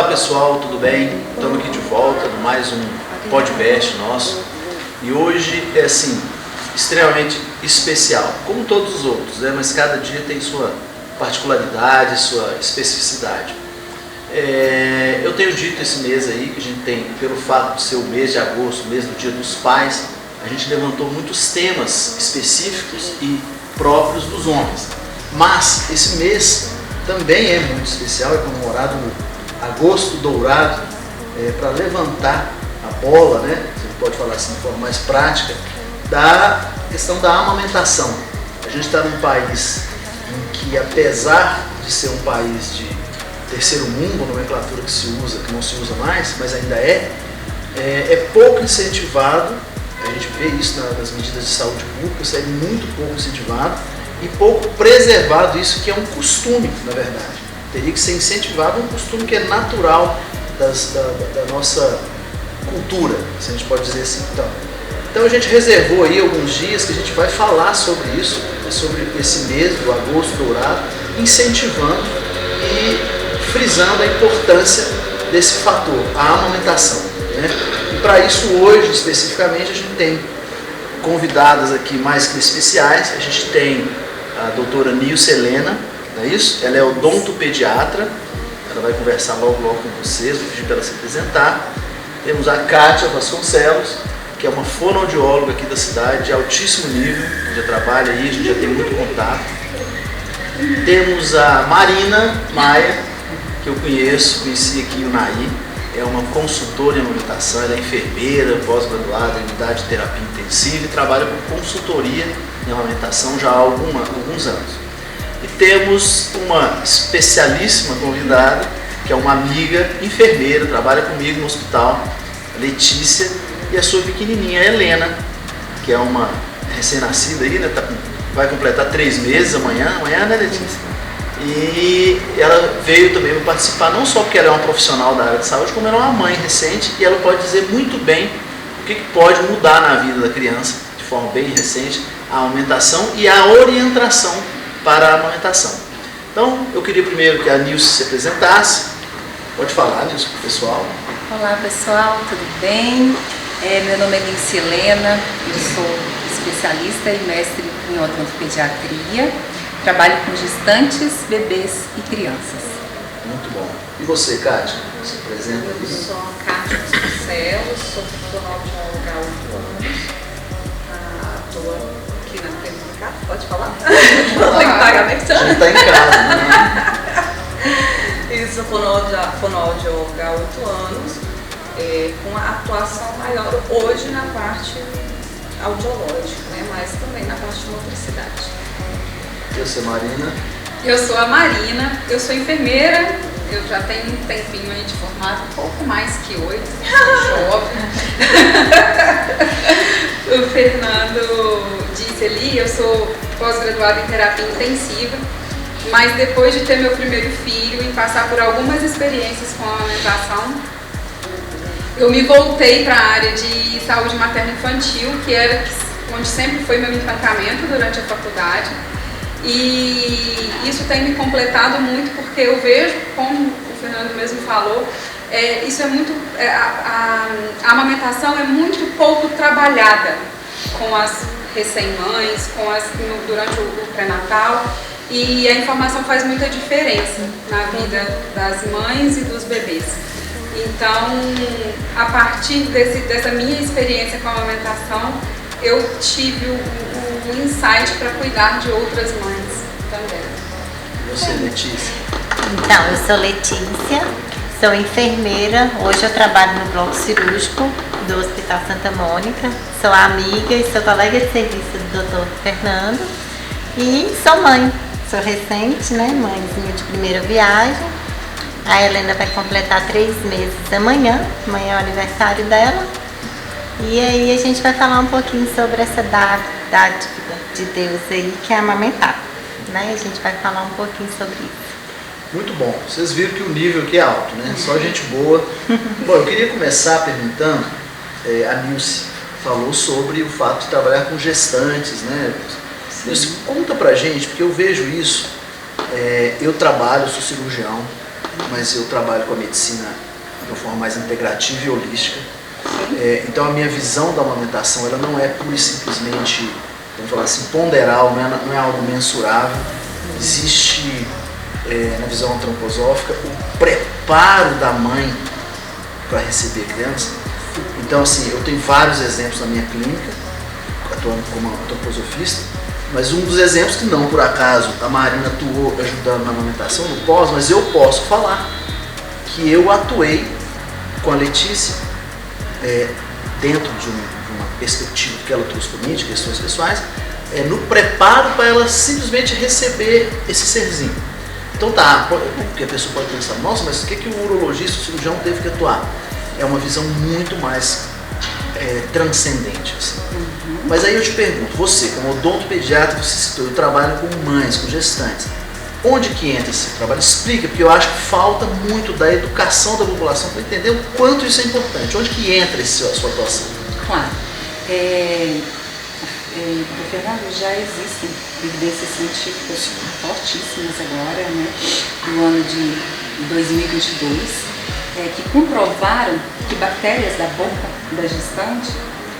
pessoal, tudo bem? Estamos aqui de volta no mais um podcast nosso e hoje é assim, extremamente especial, como todos os outros, né? Mas cada dia tem sua particularidade, sua especificidade. Eu tenho dito esse mês aí que a gente tem, pelo fato de ser o mês de agosto, o mês do Dia dos Pais, a gente levantou muitos temas específicos e próprios dos homens. Mas esse mês também é muito especial, é comemorado no Agosto Dourado, para levantar a bola, né? Você pode falar assim de forma mais prática, da questão da amamentação. A gente está num país em que, apesar de ser um país de terceiro mundo, a nomenclatura que se usa, que não se usa mais, mas ainda é pouco incentivado. A gente vê isso nas medidas de saúde pública, isso é muito pouco incentivado e pouco preservado, isso que é um costume, na verdade. Teria que ser incentivado um costume que é natural da nossa cultura, se a gente pode dizer assim. Então a gente reservou aí alguns dias que a gente vai falar sobre isso, sobre esse mês do Agosto Dourado, incentivando e frisando a importância desse fator, a amamentação, né? E para isso hoje, especificamente, a gente tem convidadas aqui mais que especiais. A gente tem a doutora Nilce Helena, não é isso? Ela é odontopediatra, ela vai conversar logo com vocês, vou pedir para ela se apresentar. Temos a Kátia Vasconcelos, que é uma fonoaudióloga aqui da cidade, de altíssimo nível, já trabalha aí, a gente já tem muito contato. Temos a Marina Maia, que eu conheci aqui o NAI, é uma consultora em amamentação, ela é enfermeira, pós-graduada em unidade de terapia intensiva e trabalha com consultoria em amamentação já há alguns anos. E temos uma especialíssima convidada, que é uma amiga enfermeira, trabalha comigo no hospital, Letícia, e a sua pequenininha, a Helena, que é uma recém-nascida aí, né? Vai completar 3 meses amanhã, né, Letícia? E ela veio também para participar, não só porque ela é uma profissional da área de saúde, como ela é uma mãe recente e ela pode dizer muito bem o que pode mudar na vida da criança, de forma bem recente, a amamentação e a orientação para a amamentação. Então, eu queria primeiro que a Nilce se apresentasse. Pode falar, Nilce, para o pessoal. Olá, pessoal, tudo bem? Meu nome é Nilce Helena, eu sou especialista e mestre em odontopediatria. Trabalho com gestantes, bebês e crianças. Muito bom. E você, Kátia? Se apresenta aí. Eu sou a Kátia Vasconcelos, sou fonoaudióloga há 8 anos. Estou aqui na clínica. Pode falar? Tem que pagar merchan. A gente está em casa, né? E sou fonoaudióloga há 8 anos, com a atuação maior hoje na parte audiológica, né? Mas também na parte de motricidade. Eu sou Marina. Eu sou a Marina, eu sou enfermeira, eu já tenho um tempinho aí de formado, um pouco mais que 8, jovem. O Fernando disse ali, eu sou pós-graduada em terapia intensiva, mas depois de ter meu primeiro filho e passar por algumas experiências com a amamentação, eu me voltei para a área de saúde materno-infantil, que era onde sempre foi meu encantamento durante a faculdade. E isso tem me completado muito porque eu vejo, como o Fernando mesmo falou, isso é muito, a amamentação é muito pouco trabalhada com as recém-mães, durante o pré-natal, e a informação faz muita diferença na vida das mães e dos bebês. Então, a partir dessa minha experiência com a amamentação, eu tive o insight para cuidar de outras mães também. E você, Letícia? Então, eu sou Letícia, sou enfermeira, hoje eu trabalho no bloco cirúrgico do Hospital Santa Mônica, sou amiga e sou colega de serviço do Dr. Fernando e sou mãe, sou recente, né, mãezinha de primeira viagem. A Helena vai completar 3 meses amanhã é o aniversário dela. E aí a gente vai falar um pouquinho sobre essa dádiva de Deus aí, que é amamentar, né? A gente vai falar um pouquinho sobre isso. Muito bom. Vocês viram que o nível aqui é alto, né? Só gente boa. Bom, eu queria começar perguntando, a Nilce falou sobre o fato de trabalhar com gestantes, né? Nilce, conta pra gente, porque eu vejo isso, eu trabalho, sou cirurgião, mas eu trabalho com a medicina de uma forma mais integrativa e holística. Então a minha visão da amamentação, ela não é pura e simplesmente, vamos falar assim, ponderal, não é algo mensurável. Existe, na visão antroposófica, o preparo da mãe para receber criança. Então, assim, eu tenho vários exemplos na minha clínica, atuando como antroposofista, mas um dos exemplos que não, por acaso, a Marina atuou ajudando na amamentação, no pós, mas eu posso falar que eu atuei com a Letícia, dentro de uma perspectiva que ela trouxe para mim, de questões pessoais, no preparo para ela simplesmente receber esse serzinho. Então tá, porque a pessoa pode pensar, nossa, mas o que o urologista, o cirurgião teve que atuar? É uma visão muito mais transcendente. Assim. Mas aí eu te pergunto, você como odontopediatra, você citou, eu trabalho com mães, com gestantes. Onde que entra esse trabalho? Explica, porque eu acho que falta muito da educação da população para entender o quanto isso é importante. Onde que entra a sua atuação? Claro. Fernando, já existem evidências científicas fortíssimas agora, né, no ano de 2022, que comprovaram que bactérias da boca da gestante,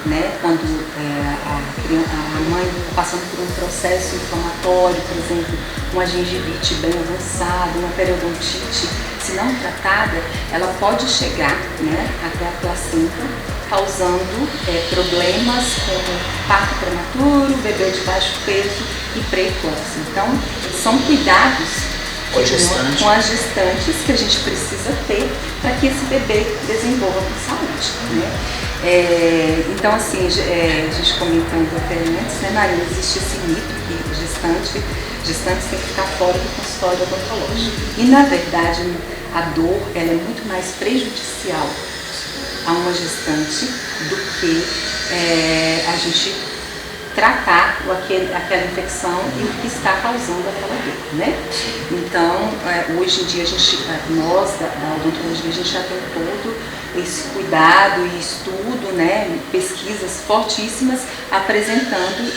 né, quando a mãe está passando por um processo inflamatório, por exemplo, uma gengivite bem avançada, uma periodontite, se não tratada, ela pode chegar, né, até a placenta, causando problemas como parto prematuro, bebê de baixo peso e pré-eclâmpsia. Então, são cuidados com as gestantes que a gente precisa ter para que esse bebê desenvolva com saúde, né? Então, assim, a gente comentando até antes, né, Marina, existe esse mito que gestantes têm que ficar fora do consultório odontológico. E, na verdade, a dor ela é muito mais prejudicial a uma gestante do que a gente tratar aquela infecção e o que está causando aquela dor, né? Então, hoje em dia, nós da odontologia, a gente já tem todo esse cuidado e estudo, né? Pesquisas fortíssimas apresentando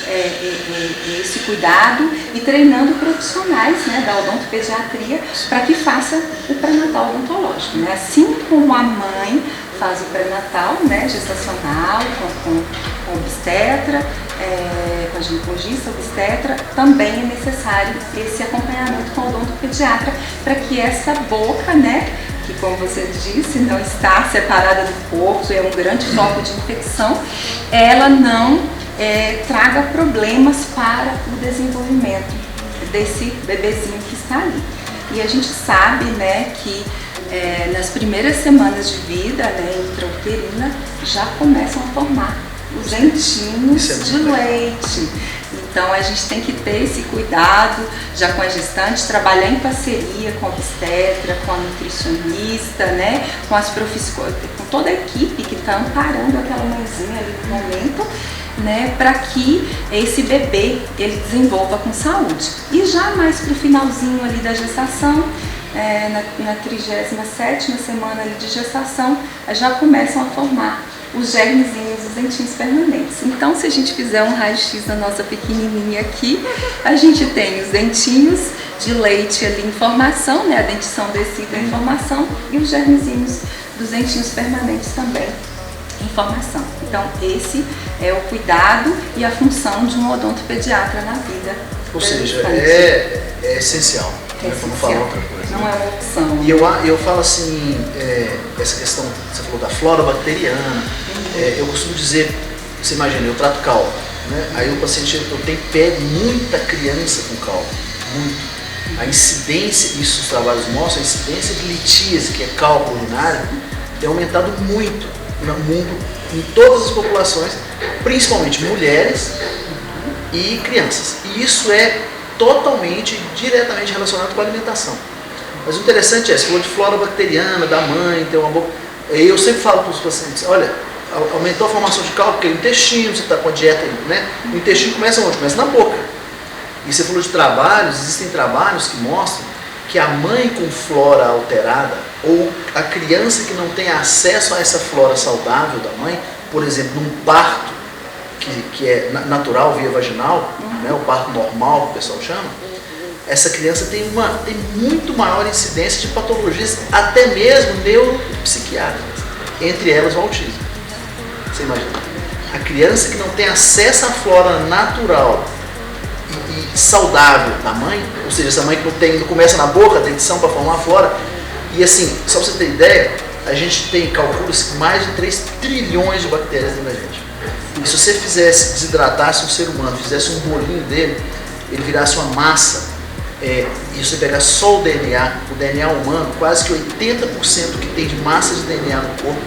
esse cuidado e treinando profissionais, né, da odontopediatria para que faça o pré-natal odontológico, né? Assim como a mãe faz o pré-natal, né, gestacional, com obstetra, com a ginecologista, obstetra, também é necessário esse acompanhamento com o odontopediatra para que essa boca, né, que como você disse, não está separada do corpo, é um grande foco de infecção, ela não traga problemas para o desenvolvimento desse bebezinho que está ali. E a gente sabe, né, que nas primeiras semanas de vida, né, intrauterina, já começam a formar os dentinhos de leite. Então a gente tem que ter esse cuidado já com a gestante, trabalhar em parceria com a obstetra, com a nutricionista, né, com toda a equipe que está amparando aquela mãezinha ali no momento, né, para que esse bebê ele desenvolva com saúde. E já mais para o finalzinho ali da gestação, na 37ª semana ali de gestação, já começam a formar os germezinhos, os dentinhos permanentes. Então, se a gente fizer um raio-x na nossa pequenininha aqui, a gente tem os dentinhos de leite ali em formação, né, a dentição descida em formação, e os germezinhos dos dentinhos permanentes também em formação. Então, esse é o cuidado e a função de um odontopediatra na vida. Ou seja, é essencial. Não falar outra coisa. Não é uma opção. E eu falo assim, essa questão, você falou da flora bacteriana, eu costumo dizer, você imagina, eu trato cálculo, né? Aí o paciente pede muita criança com cálculo, muito. A incidência, isso os trabalhos mostram, a incidência de litíase, que é cálculo urinário, tem aumentado muito no mundo, em todas as populações, principalmente mulheres e crianças. E isso é totalmente, diretamente relacionado com a alimentação. Mas o interessante você falou de flora bacteriana, da mãe, ter uma boca. Eu sempre falo para os pacientes, olha, aumentou a formação de cálculo, porque o intestino, você está com a dieta, né? O intestino começa onde? Começa na boca. E você falou de trabalhos, existem trabalhos que mostram que a mãe com flora alterada, ou a criança que não tem acesso a essa flora saudável da mãe, por exemplo, num parto, que é natural, via vaginal, né, o parto normal, que o pessoal chama, essa criança tem muito maior incidência de patologias, até mesmo neuropsiquiátricas, entre elas o autismo. Você imagina? A criança que não tem acesso à flora natural e saudável da mãe, ou seja, essa mãe que não começa na boca, a dentição para formar a flora, e assim, só para você ter ideia, a gente tem cálculos mais de 3 trilhões de bactérias dentro da gente. E se você desidratasse um ser humano, fizesse um bolinho dele, ele virasse uma massa, e você pegar só o DNA humano, quase que 80% que tem de massa de DNA no corpo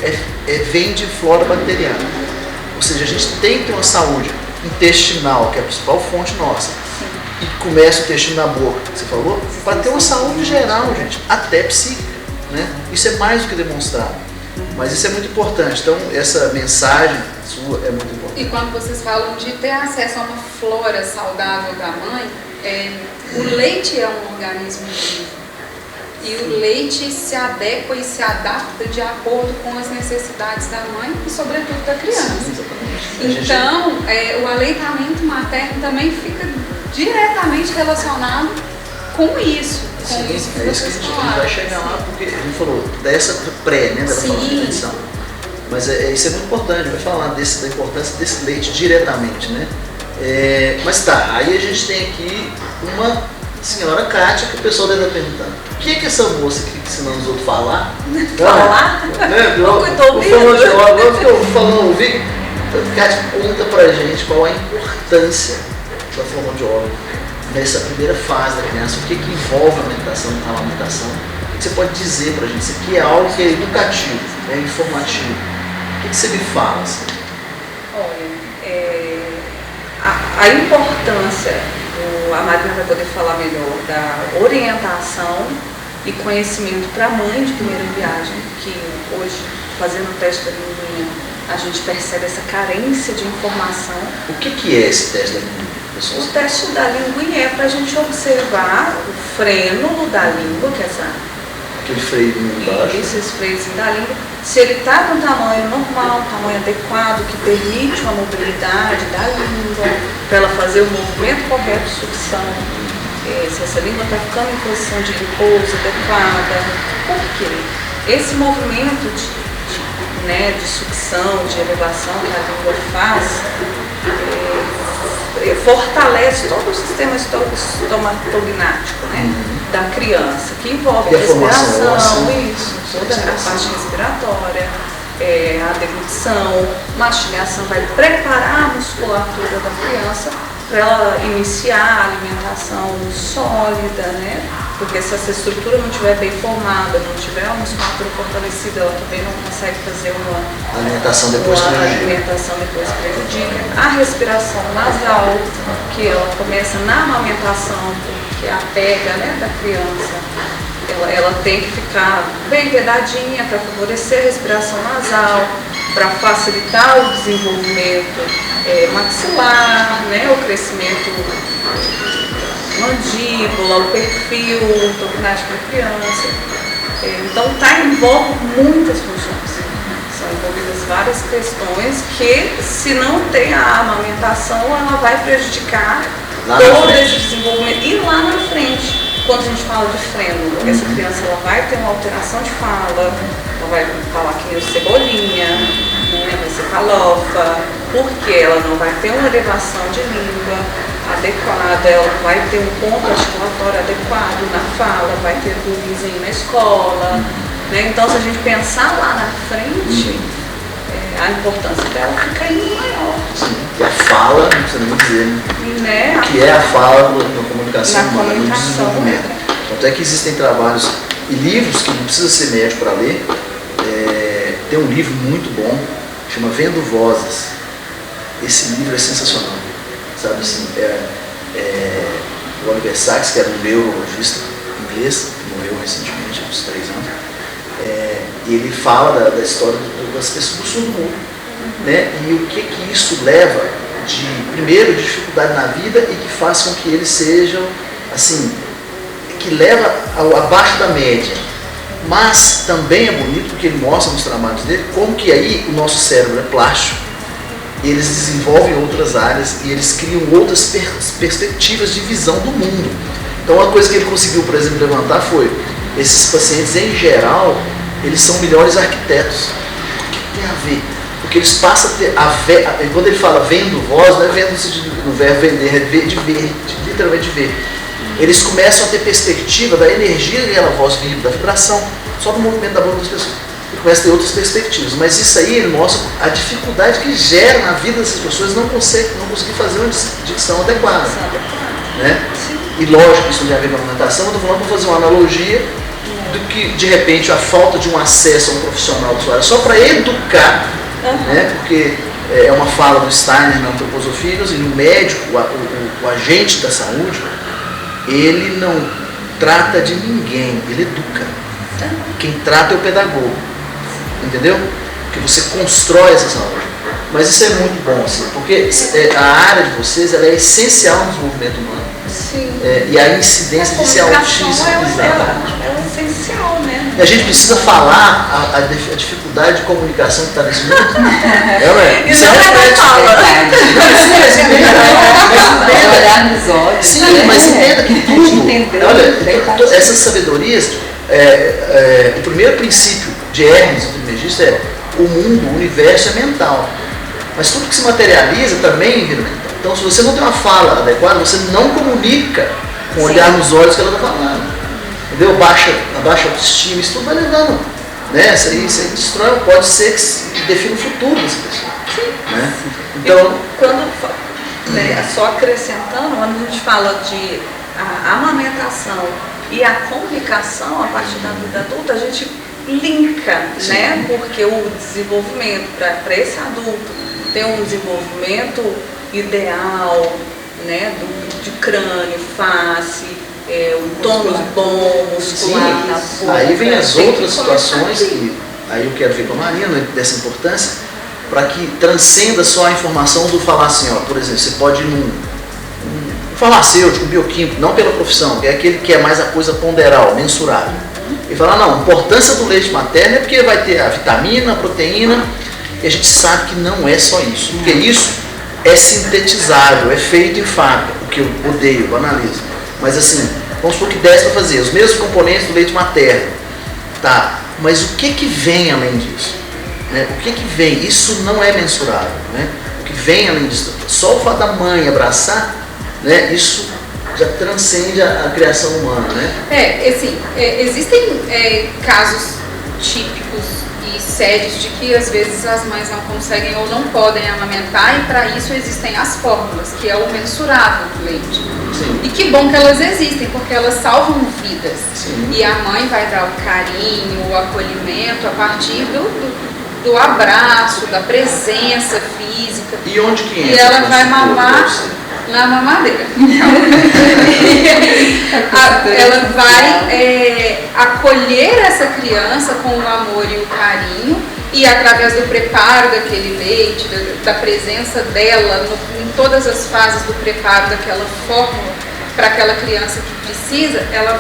vem de flora bacteriana. Ou seja, a gente tem que ter uma saúde intestinal, que é a principal fonte nossa, e começa o intestino na boca, você falou, para ter uma saúde geral, gente, até psíquica. Né? Isso é mais do que demonstrado, mas isso é muito importante. Então essa mensagem sua é muito importante. E quando vocês falam de ter acesso a uma flora saudável da mãe, o leite é um organismo vivo e o leite se adequa e se adapta de acordo com as necessidades da mãe e sobretudo da criança. Sim, então o aleitamento materno também fica diretamente relacionado com isso. Sim, é isso que a gente vai chegar lá, porque a gente falou dessa pré, né, da nutrição. Mas isso é muito importante, vai falar da importância desse leite diretamente, né? Mas tá, aí a gente tem aqui uma senhora Kátia, que o pessoal deve estar perguntando, o que é que essa moça aqui que ensinando os outros a falar? Falar? Eu tô ouvindo. Agora que eu falando, ouvir. Kátia, conta pra gente qual a importância da fonoaudióloga nessa primeira fase da criança, o que envolve a amamentação, o que você pode dizer pra gente? Isso aqui é algo que é educativo, é informativo. O que você me fala? Assim? Olha, a importância, a Marina vai poder falar melhor, da orientação e conhecimento para a mãe de primeira viagem, que hoje, fazendo o teste da linguinha, a gente percebe essa carência de informação. O que é esse teste da linguinha? O teste da linguinha é para a gente observar o freno da língua, que é aquele freio embaixo. Esses freios da língua, se ele está com tamanho normal, tamanho adequado, que permite uma mobilidade da língua, para ela fazer o movimento correto de sucção, se essa língua está ficando em posição de repouso adequada. Por quê? Esse movimento de sucção, de elevação que a língua faz, fortalece todo o sistema estomatognático, né, da criança, que envolve a respiração, toda a parte respiratória, a deglutição, mastigação, vai preparar a musculatura da criança para ela iniciar a alimentação sólida, né? Porque se essa estrutura não estiver bem formada, não tiver uma musculatura fortalecida, ela também não consegue fazer uma alimentação depois prejudica. A respiração nasal, que ela começa na amamentação, porque a pega, né, da criança, ela tem que ficar bem vedadinha para favorecer a respiração nasal, para facilitar o desenvolvimento maxilar, né, o crescimento mandíbula, o perfil ortognático da criança. Então envolve muitas funções. São envolvidas várias questões que, se não tem a amamentação, ela vai prejudicar todo esse desenvolvimento. E lá na frente, quando a gente fala de freno, essa criança ela vai ter uma alteração de fala, ela vai falar que nem o cebolinha, né, vai ser falofa, porque ela não vai ter uma elevação de língua adequada, ela vai ter um ponto articulatório adequado na fala, vai ter bullying na escola, né? Então, se a gente pensar lá na frente, a importância dela fica ainda maior. Sim. E a fala, não precisa nem dizer, né? O que é a fala na comunicação humana, no desenvolvimento. Tanto é que existem trabalhos e livros que não precisa ser médico para ler. Tem um livro muito bom, chama Vendo Vozes. Esse livro é sensacional. Sabe assim, o Oliver Sacks, que era um neurologista inglês, que morreu recentemente, há uns 3 anos, e ele fala da história das pessoas do surdo-mudo, né? E o que isso leva primeiro, de dificuldade na vida e que faz com que eles sejam, assim, que leva abaixo da média. Mas também é bonito porque ele mostra nos trabalhos dele como que aí o nosso cérebro é plástico, eles desenvolvem outras áreas e eles criam outras perspectivas de visão do mundo. Então uma coisa que ele conseguiu, por exemplo, levantar foi, esses pacientes em geral, eles são melhores arquitetos. O que tem a ver? Porque eles passam a ter, quando ele fala vendo voz, não é vendo no verbo vender, é ver, de ver, literalmente ver. Eles começam a ter perspectiva da energia que aquela voz vibra, da vibração, só do movimento da boca das pessoas. Ele começa a ter outras perspectivas, mas isso aí ele mostra a dificuldade que gera na vida dessas pessoas não conseguir fazer uma dicção adequada. Né? E lógico, isso não tem a ver com a alimentação, eu estou falando para fazer uma analogia do que, de repente, a falta de um acesso a um profissional de sua área só para educar, né? Porque é uma fala do Steiner na antroposofia, e o médico, o agente da saúde, ele não trata de ninguém, ele educa. Quem trata é o pedagogo, entendeu? Porque você constrói essa saúde. Mas isso é muito bom, assim, porque a área de vocês ela é essencial no desenvolvimento humano. Sim. E a incidência disso é altíssima. É essencial, né? E a gente precisa falar a dificuldade de comunicação que está nesse mundo. Isso não é fala. Olhar nos olhos. Sim, mas entenda que tudo. Olha, essas sabedorias, o primeiro princípio de Hermes, o trimegista, é o mundo, o universo é mental. Mas tudo que se materializa também vira mental. Então, se você não tem uma fala adequada, você não comunica com o olhar nos olhos que ela está falando. Entendeu? A baixa autoestima, isso tudo vai levando. Né? Isso aí destrói, pode ser que defina o futuro dessa pessoa. Né? Então, só acrescentando, quando a gente fala de amamentação e a comunicação a partir da vida adulta, a gente linka, né? Porque o desenvolvimento para esse adulto tem um desenvolvimento ideal, né? De crânio, face, o tônus bom, muscular na boca. Aí vem as outras situações que aí eu quero ver com a Marina dessa importância, para que transcenda só a informação do falar assim, ó, por exemplo, você pode ir num farmacêutico, um bioquímico, não pela profissão, que é aquele que é mais a coisa ponderal, mensurável. E falar, não, a importância do leite materno é porque vai ter a vitamina, a proteína, e a gente sabe que não é só isso, porque isso é sintetizável, é feito em fábrica, o que eu odeio, eu analiso. Mas assim, vamos supor que desse para fazer os mesmos componentes do leite materno, tá? Mas o que vem além disso? Né? O que vem? Isso não é mensurável, né? O que vem além disso? Só o fato da mãe abraçar, né? Isso já transcende a criação humana, né? Existem casos típicos e sérios de que às vezes as mães não conseguem ou não podem amamentar, e para isso existem as fórmulas, que é o mensurável do leite. Sim. E que bom que elas existem, porque elas salvam vidas. Sim. E a mãe vai dar o carinho, o acolhimento a partir do abraço, da presença física. E onde que entra? E ela vai mamar na mamadeira. Ela vai acolher essa criança com o amor e o carinho, e através do preparo daquele leite, da presença dela em todas as fases do preparo daquela fórmula para aquela criança que precisa, ela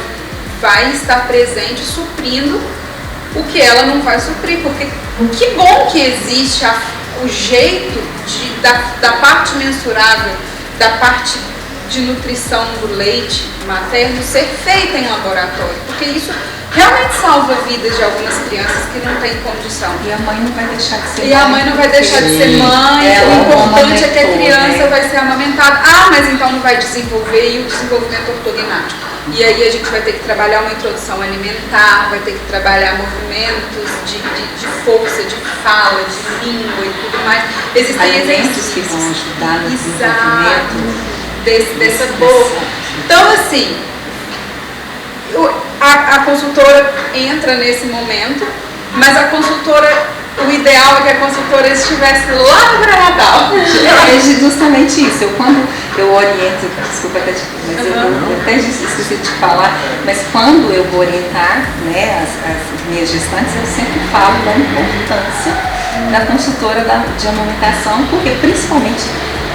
vai estar presente suprindo o que ela não vai suprir, porque que bom que existe o jeito da parte mensurável, da parte de nutrição do leite materno ser feita em laboratório, porque isso realmente salva vidas de algumas crianças que não têm condição. E a mãe não vai deixar de ser mãe. E a mãe não vai deixar de ser mãe, o importante é que a criança vai ser amamentada. Mas então não vai desenvolver, e o desenvolvimento ortognático. E aí a gente vai ter que trabalhar uma introdução alimentar, vai ter que trabalhar movimentos de força, de fala, de língua e tudo mais. Existem alimentos que vão ajudar no desenvolvimento dessa boca. Então, assim, a consultora entra nesse momento, mas a consultora, o ideal é que a consultora estivesse lá no pré-natal. É justamente isso. Quando eu oriento, desculpa até mas eu até esqueci de falar, mas quando eu vou orientar, né, as minhas gestantes, eu sempre falo da importância da consultora de amamentação, porque principalmente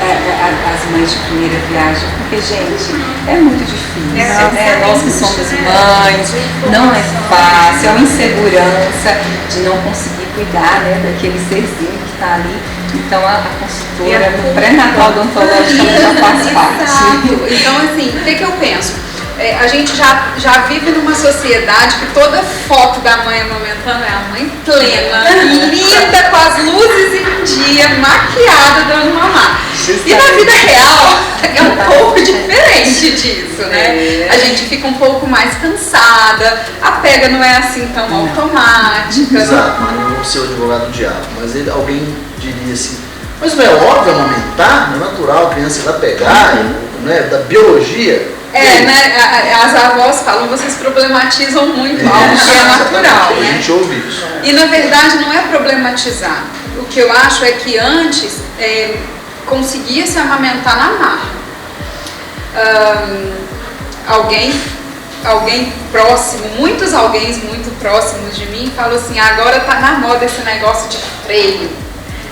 as mães de primeira viagem, porque, gente, é muito difícil, né? Nós que somos mães, não é fácil, é uma insegurança de não conseguir cuidar, né, daquele serzinho que está ali. Então, a consultora no pré-natal odontológico já faz parte. Então, assim, o que eu penso? a gente já vive numa sociedade que toda foto da mãe amamentando é a mãe plena, linda, com as luzes em dia, maquiada, dando mamar. E na vida real é um pouco diferente disso, né? A gente fica um pouco mais cansada, a pega não é assim tão automática. Exato, mas não vou ser o advogado do diabo, mas alguém diria assim, mas não é óbvio amamentar, não é natural a criança ir lá pegar, não é da biologia? Né? As avós falam, vocês problematizam muito algo que é natural, né? A gente ouve isso. E na verdade não é problematizar. O que eu acho é que antes conseguia se amamentar na marra. Alguém próximo, muitos alguém muito próximos de mim falam assim, agora tá na moda esse negócio de freio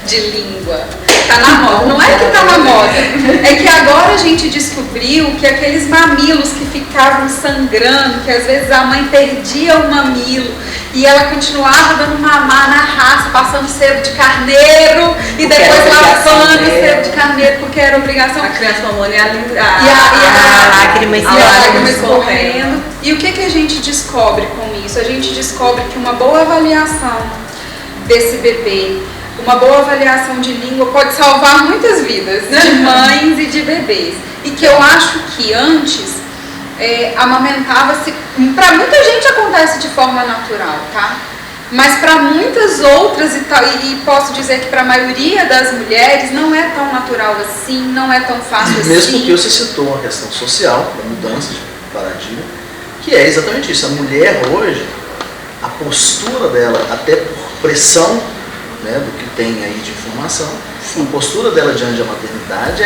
de língua. Tá na moda. Não é que tá na moda, é que agora a gente descobriu que aqueles mamilos que ficavam sangrando, que às vezes a mãe perdia o mamilo e ela continuava dando mamar na raça, passando cera de carneiro e depois lavando cera de carneiro, porque era obrigação. A criança mamando e a lágrima escorrendo. E o que a gente descobre com isso? A gente descobre que uma boa avaliação desse bebê, uma boa avaliação de língua pode salvar muitas vidas de mães e de bebês. E que eu acho que antes amamentava-se, para muita gente acontece de forma natural, tá? Mas para muitas outras, e posso dizer que para a maioria das mulheres não é tão natural assim, não é tão fácil assim. Mesmo porque você citou uma questão social, da mudança de paradigma, que é exatamente isso. A mulher hoje, a postura dela, até por pressão, né, do que tem aí de informação, a postura dela diante da maternidade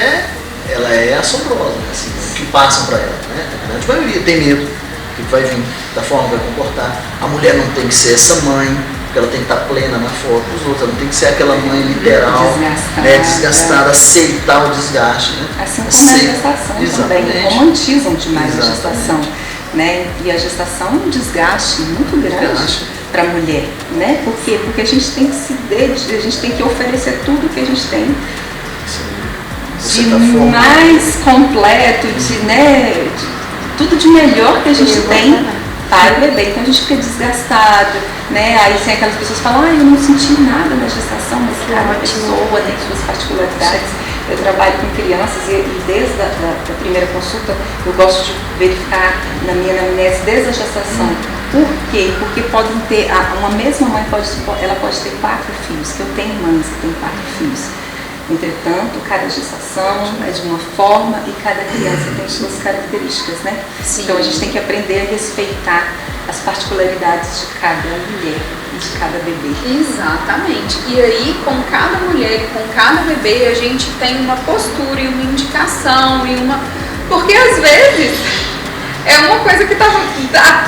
ela é assombrosa, né, assim, o que passam para ela, né? A grande maioria tem medo do que vai vir, da forma que vai comportar. A mulher não tem que ser essa mãe, porque ela tem que estar plena na foto dos outros, ela não tem que ser aquela mãe literal, desgastada, aceitar o desgaste, né? Assim como na gestação também, romantizam demais a gestação, né? E a gestação é um desgaste muito grande para a mulher, né? Por quê? Porque a gente tem que a gente tem que oferecer tudo que a gente tem de mais completo, tudo de melhor que a gente tem para o bebê. Então a gente fica desgastada, né? Aí tem aquelas pessoas que falam, eu não senti nada na gestação, mas cada pessoa tem suas particularidades. Eu trabalho com crianças e desde a primeira consulta eu gosto de verificar na minha anamnese desde a gestação. Por quê? Porque podem ter, uma mesma mãe pode ter 4 filhos, que eu tenho irmãs que têm 4 filhos. Entretanto, cada gestação é de uma forma e cada criança tem suas características, né? Sim. Então a gente tem que aprender a respeitar as particularidades de cada mulher e de cada bebê. Exatamente. E aí, com cada mulher e com cada bebê, a gente tem uma postura e uma indicação porque às vezes é uma coisa que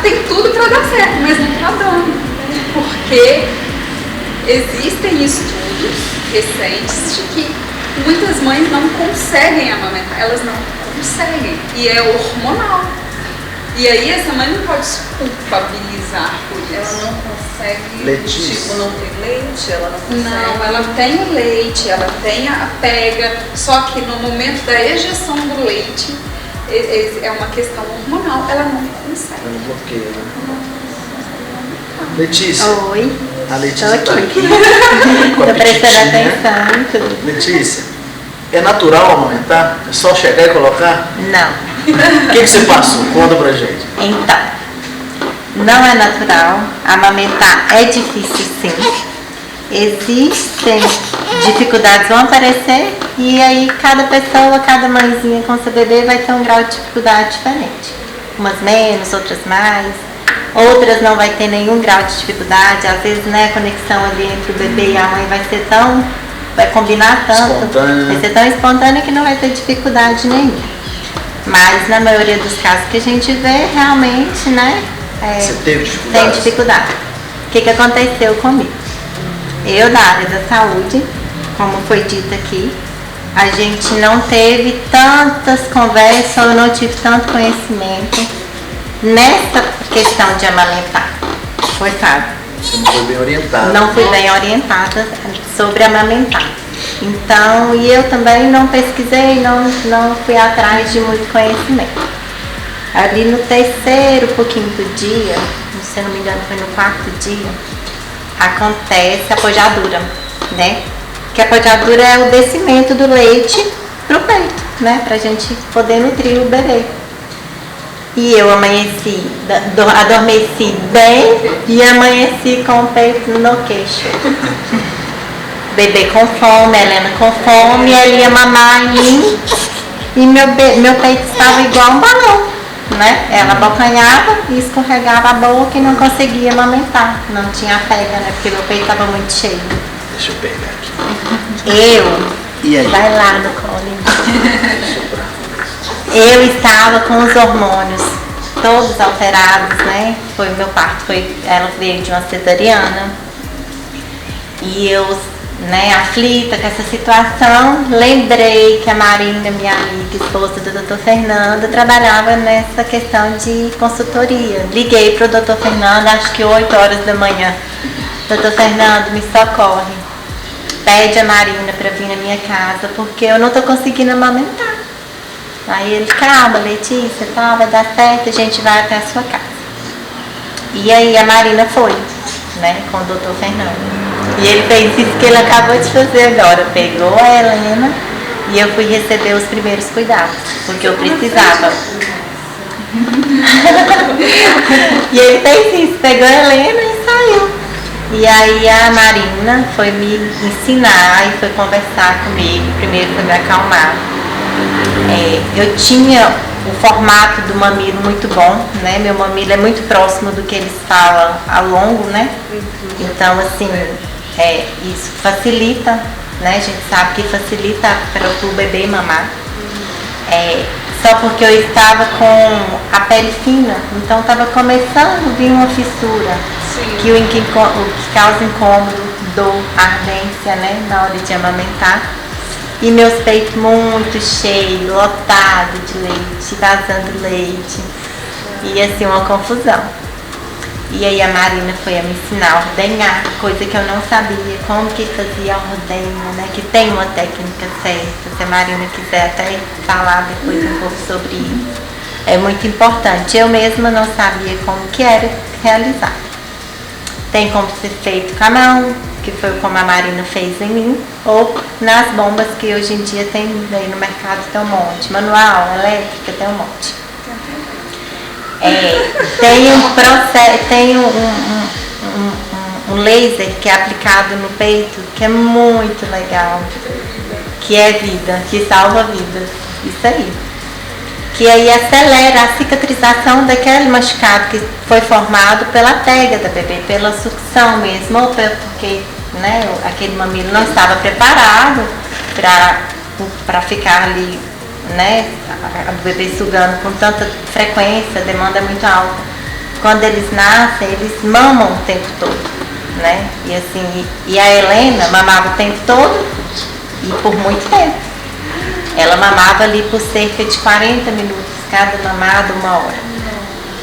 tem tudo para dar certo, mas não está dando. Porque existem estudos recentes de que muitas mães não conseguem amamentar, elas não conseguem, e é hormonal. E aí essa mãe não pode se culpabilizar por isso. Ela não consegue, tipo, não tem leite, ela não consegue. Não, ela tem o leite, ela tem a pega, só que no momento da ejeção do leite, é uma questão hormonal, ela não consegue. Ela bloqueia, né? Letícia. Oi. A Letícia está aqui. Estou prestando atenção. Letícia, é natural amamentar? É só chegar e colocar? Não. O que você passou? Conta pra gente. Então, não é natural. Amamentar é difícil, sim. Existem dificuldades, vão aparecer, e aí cada pessoa, cada mãezinha com seu bebê vai ter um grau de dificuldade diferente. Umas menos, outras mais. Outras não vai ter nenhum grau de dificuldade. Às vezes, né, a conexão ali entre o bebê e a mãe vai combinar tanto, vai ser tão espontânea que não vai ter dificuldade nenhuma. Mas na maioria dos casos que a gente vê, realmente, né, você teve dificuldade? Tem dificuldade. O que aconteceu comigo? Eu, da área da saúde, como foi dito aqui, a gente não teve tantas conversas, eu não tive tanto conhecimento nessa questão de amamentar. Foi fácil. Você não foi bem orientada. Não fui bem orientada sobre amamentar. Então, e eu também não pesquisei, não fui atrás de muito conhecimento. Ali no terceiro pouquinho do dia, se eu não me engano foi no quarto dia, acontece a pojadura, né? Que a pojadura é o descimento do leite pro peito, né? Pra gente poder nutrir o bebê. E eu amanheci, adormeci bem e amanheci com o peito no queixo. Bebê com fome, Helena com fome, ela ia mamar em mim e meu peito estava igual um balão, né? Ela abocanhava e escorregava a boca e não conseguia amamentar, não tinha pega, né? Porque meu peito estava muito cheio. Deixa eu pegar aqui. E aí? Vai lá no colo. Eu estava com os hormônios todos alterados, né? Meu parto ela veio de uma cesariana. E eu, né, aflita com essa situação, lembrei que a Marina, minha amiga, esposa do Dr. Fernando, trabalhava nessa questão de consultoria. Liguei para o Dr. Fernando, acho que 8 horas da manhã. Dr. Fernando, me socorre. Pede a Marina para vir na minha casa, porque eu não estou conseguindo amamentar. Aí ele, calma, Letícia, tá, vai dar certo, a gente vai até a sua casa. E aí a Marina foi, né, com o Dr. Fernando. E ele fez isso que ele acabou de fazer agora. Pegou a Helena e eu fui receber os primeiros cuidados, porque eu precisava. E ele fez isso, pegou a Helena e saiu. E aí a Marina foi me ensinar e foi conversar comigo, primeiro foi me acalmar. Eu tinha o formato do mamilo muito bom, né? Meu mamilo é muito próximo do que eles falam a longo, né? Então, assim, isso facilita, né? A gente sabe que facilita para o bebê mamar. Só porque eu estava com a pele fina, então estava começando a vir uma fissura, que causa incômodo, dor, ardência, né? Na hora de amamentar. E meus peitos muito cheios, lotados de leite, vazando leite. E assim, uma confusão. E aí a Marina foi a me ensinar a ordenhar, coisa que eu não sabia, como que fazia a ordenha, né? Que tem uma técnica certa. Se a Marina quiser até falar depois um pouco sobre isso. É muito importante. Eu mesma não sabia como que era realizar. Tem como ser feito com a mão, que foi como a Marina fez em mim, ou nas bombas que hoje em dia tem aí no mercado, tem um monte. Manual, elétrica, tem um monte. Tem um laser que é aplicado no peito, que é muito legal, que é vida, que salva vidas. Isso aí. Que aí acelera a cicatrização daquele machucado que foi formado pela pega da bebê, pela sucção mesmo, ou porque, né, aquele mamilo não estava preparado para ficar ali, né, o bebê sugando com tanta frequência, demanda muito alta. Quando eles nascem, eles mamam o tempo todo, né? E assim, e a Helena mamava o tempo todo e por muito tempo. Ela mamava ali por cerca de 40 minutos, cada mamada 1 hora,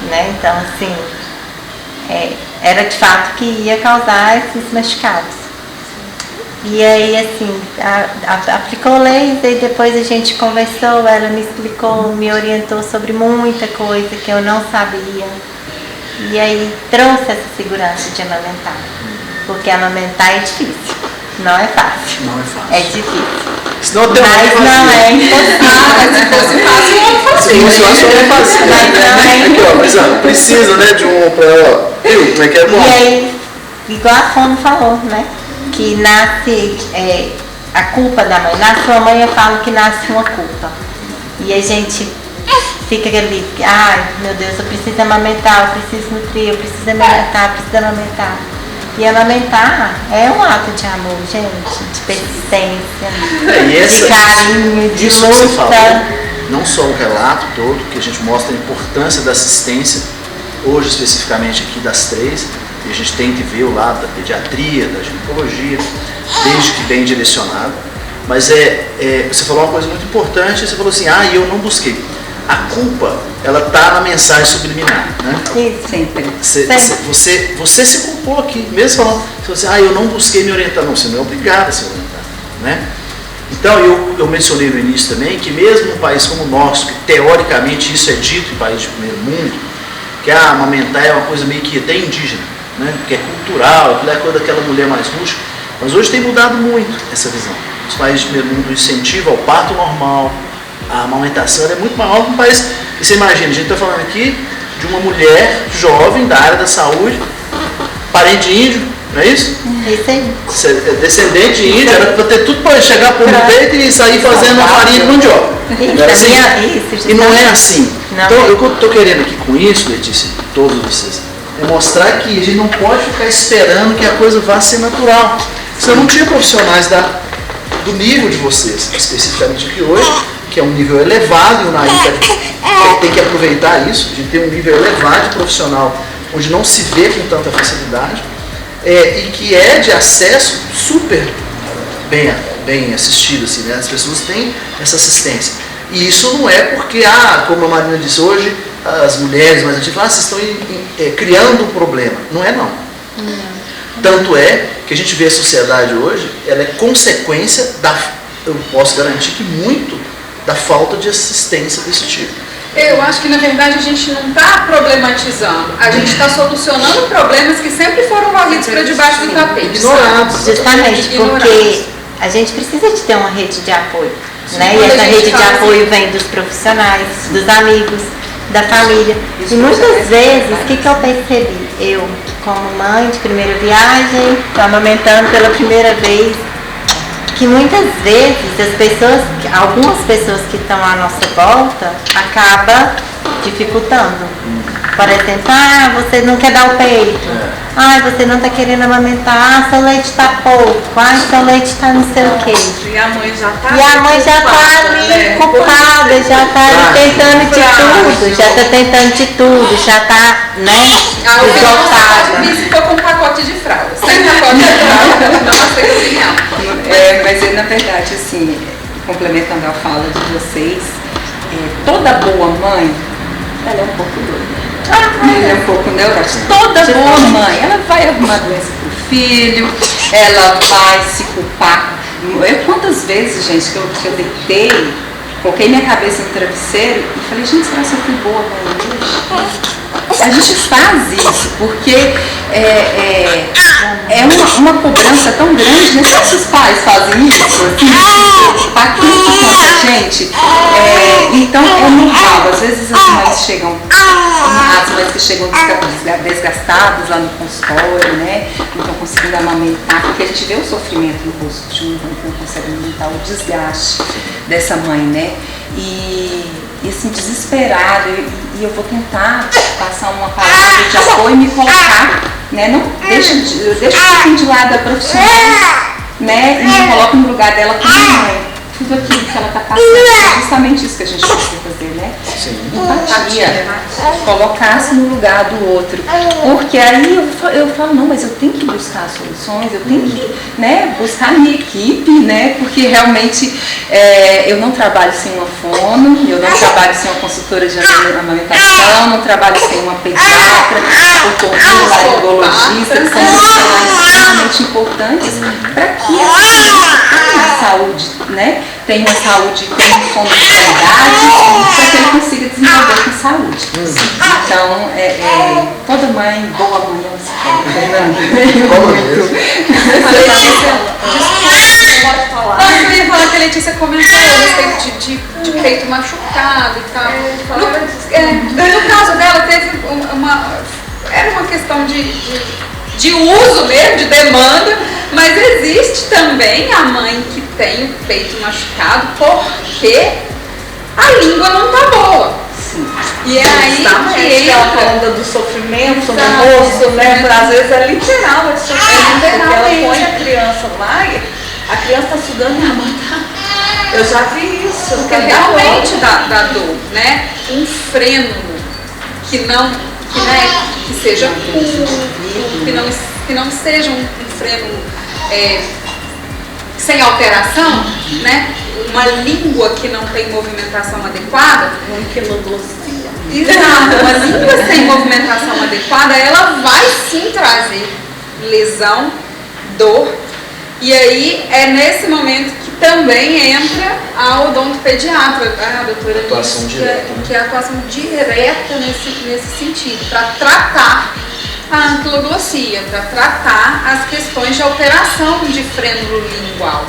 né? Então, assim, era de fato que ia causar esses machucados. E aí, assim, aplicou laser e depois a gente conversou, ela me explicou, me orientou sobre muita coisa que eu não sabia. E aí trouxe essa segurança de amamentar, porque amamentar é difícil, não é fácil. Não é fácil. É difícil. Senão Mas não é impossível. Se fosse fácil, não Se fosse fácil, não é fácil. Mas não é. Mas precisa, né, de um pra como é que é bom. E aí, igual a Fono falou, né? Que nasce a culpa da mãe. Nasce uma mãe, eu falo que nasce uma culpa. E a gente fica ali, ai meu Deus, eu preciso amamentar, eu preciso nutrir, eu preciso amamentar, eu preciso amamentar. E amamentar é um ato de amor, gente, de persistência, de carinho, de isso luta. Que você falou, não só o relato todo, que a gente mostra a importância da assistência, hoje especificamente aqui das 3, e a gente tem que ver o lado da pediatria, da ginecologia, desde que bem direcionado. Mas você falou uma coisa muito importante, você falou assim, eu não busquei. A culpa, ela tá na mensagem subliminar, né? Isso, sempre. Você se culpou aqui, mesmo falando, você, eu não busquei me orientar, não, você não é obrigada a se orientar, né? Então, eu mencionei no início também que mesmo um país como o nosso, que teoricamente isso é dito em país de primeiro mundo, que amamentar é uma coisa meio que até indígena, né? Que é cultural, aquilo é coisa daquela mulher mais rústica, mas hoje tem mudado muito essa visão. Os países de primeiro mundo, o incentivo ao parto normal, a amamentação é muito maior que um país. E você imagina, a gente está falando aqui de uma mulher jovem da área da saúde, parente de índio, não é isso? Isso aí. Descendente de índio, era para ter tudo para chegar por um peito e sair fazendo a farinha de mandioca. E não é assim. Então, o que eu estou querendo aqui com isso, Letícia, todos vocês, é mostrar que a gente não pode ficar esperando que a coisa vá ser natural. Senão não tinha profissionais do nível de vocês, especificamente aqui hoje, que é um nível elevado, e o Nair tem que aproveitar isso. A gente tem um nível elevado de profissional, onde não se vê com tanta facilidade, e que é de acesso super bem assistido, assim, né? As pessoas têm essa assistência. E isso não é porque, como a Marina disse hoje, as mulheres mais antigas falam, vocês estão criando um problema. Não é, não. Tanto é que a gente vê a sociedade hoje, ela é consequência eu posso garantir que muito, da falta de assistência desse tipo. Eu acho que, na verdade, a gente não está problematizando, a gente está solucionando problemas que sempre foram varridos para debaixo do tapete. Ignorados. Justamente, porque a gente precisa de ter uma rede de apoio, né? E essa rede de apoio vem dos profissionais, dos amigos, da família. E muitas vezes, o que eu percebi? Eu, como mãe de primeira viagem, estou amamentando pela primeira vez, que muitas vezes algumas pessoas que estão à nossa volta acaba dificultando. Por exemplo, você não quer dar o peito, você não está querendo amamentar, seu leite está pouco, seu leite está não sei o quê. E a mãe já está ali culpada, já está tentando de tudo, já está, né, esgotada. Se for com um pacote de fralda, sem pacote de fralda, não sei a opinião. Mas na verdade, assim, complementando a fala de vocês, toda boa mãe, ela é um pouco doida. Ela é um pouco neurótica. Toda boa mãe, ela vai arrumar doença pro filho, ela vai se culpar. Quantas vezes, gente, que eu deitei, coloquei minha cabeça no travesseiro e falei, gente, será que eu fui boa mãe hoje? A gente faz isso porque é uma cobrança tão grande, né? Sabe se os pais fazem isso? Assim, para a gente. Então é normal, às vezes as mães que chegam desgastadas lá no consultório, né? Não estão conseguindo amamentar, porque a gente vê o sofrimento no rosto de uma mãe que não consegue amamentar, o desgaste dessa mãe, né? E assim, desesperada, e eu vou tentar passar uma palavra de apoio e me colocar, né? Não deixa um pouquinho de lado a profissional, né? E me coloco no lugar dela como mãe. Tudo aquilo que ela está passando, é justamente isso que a gente precisa fazer, né? Empatia, colocar-se no lugar do outro. Porque aí eu falo, não, mas eu tenho que buscar soluções, eu tenho que, né, buscar a minha equipe, né? Porque realmente eu não trabalho sem uma fono, eu não trabalho sem uma consultora de amamentação, não trabalho sem uma pediatra, otorrinolaringologista, que são profissionais extremamente importantes para que a saúde, né? Tem uma saúde, tem um sono de qualidade, para que ele consiga desenvolver com saúde. Então, toda mãe, boa mãe, ela se Eu ia falar que a Letícia comentou a respeito de peito machucado e tal. No caso dela, teve era uma questão de uso mesmo, de demanda, mas existe também a mãe que tem o peito machucado porque a língua não tá boa. Sim. E é aí que ela falando do sofrimento no rosto, né? Às vezes é literal, é sofrimento, porque ela põe a criança lá e a criança tá sugando e a mãe tá... Eu já vi isso. Porque realmente dá dor, né? Um freno que seja curto, que não seja um freno sem alteração, né? Uma língua que não tem movimentação adequada. Exato, uma língua sem movimentação adequada, ela vai sim trazer lesão, dor. E aí é nesse momento que também entra a odontopediatra, a doutora Atuação Liz, direta, né? que é a atuação direta nesse sentido, para tratar a anquiloglossia, para tratar as questões de alteração de frênulo lingual.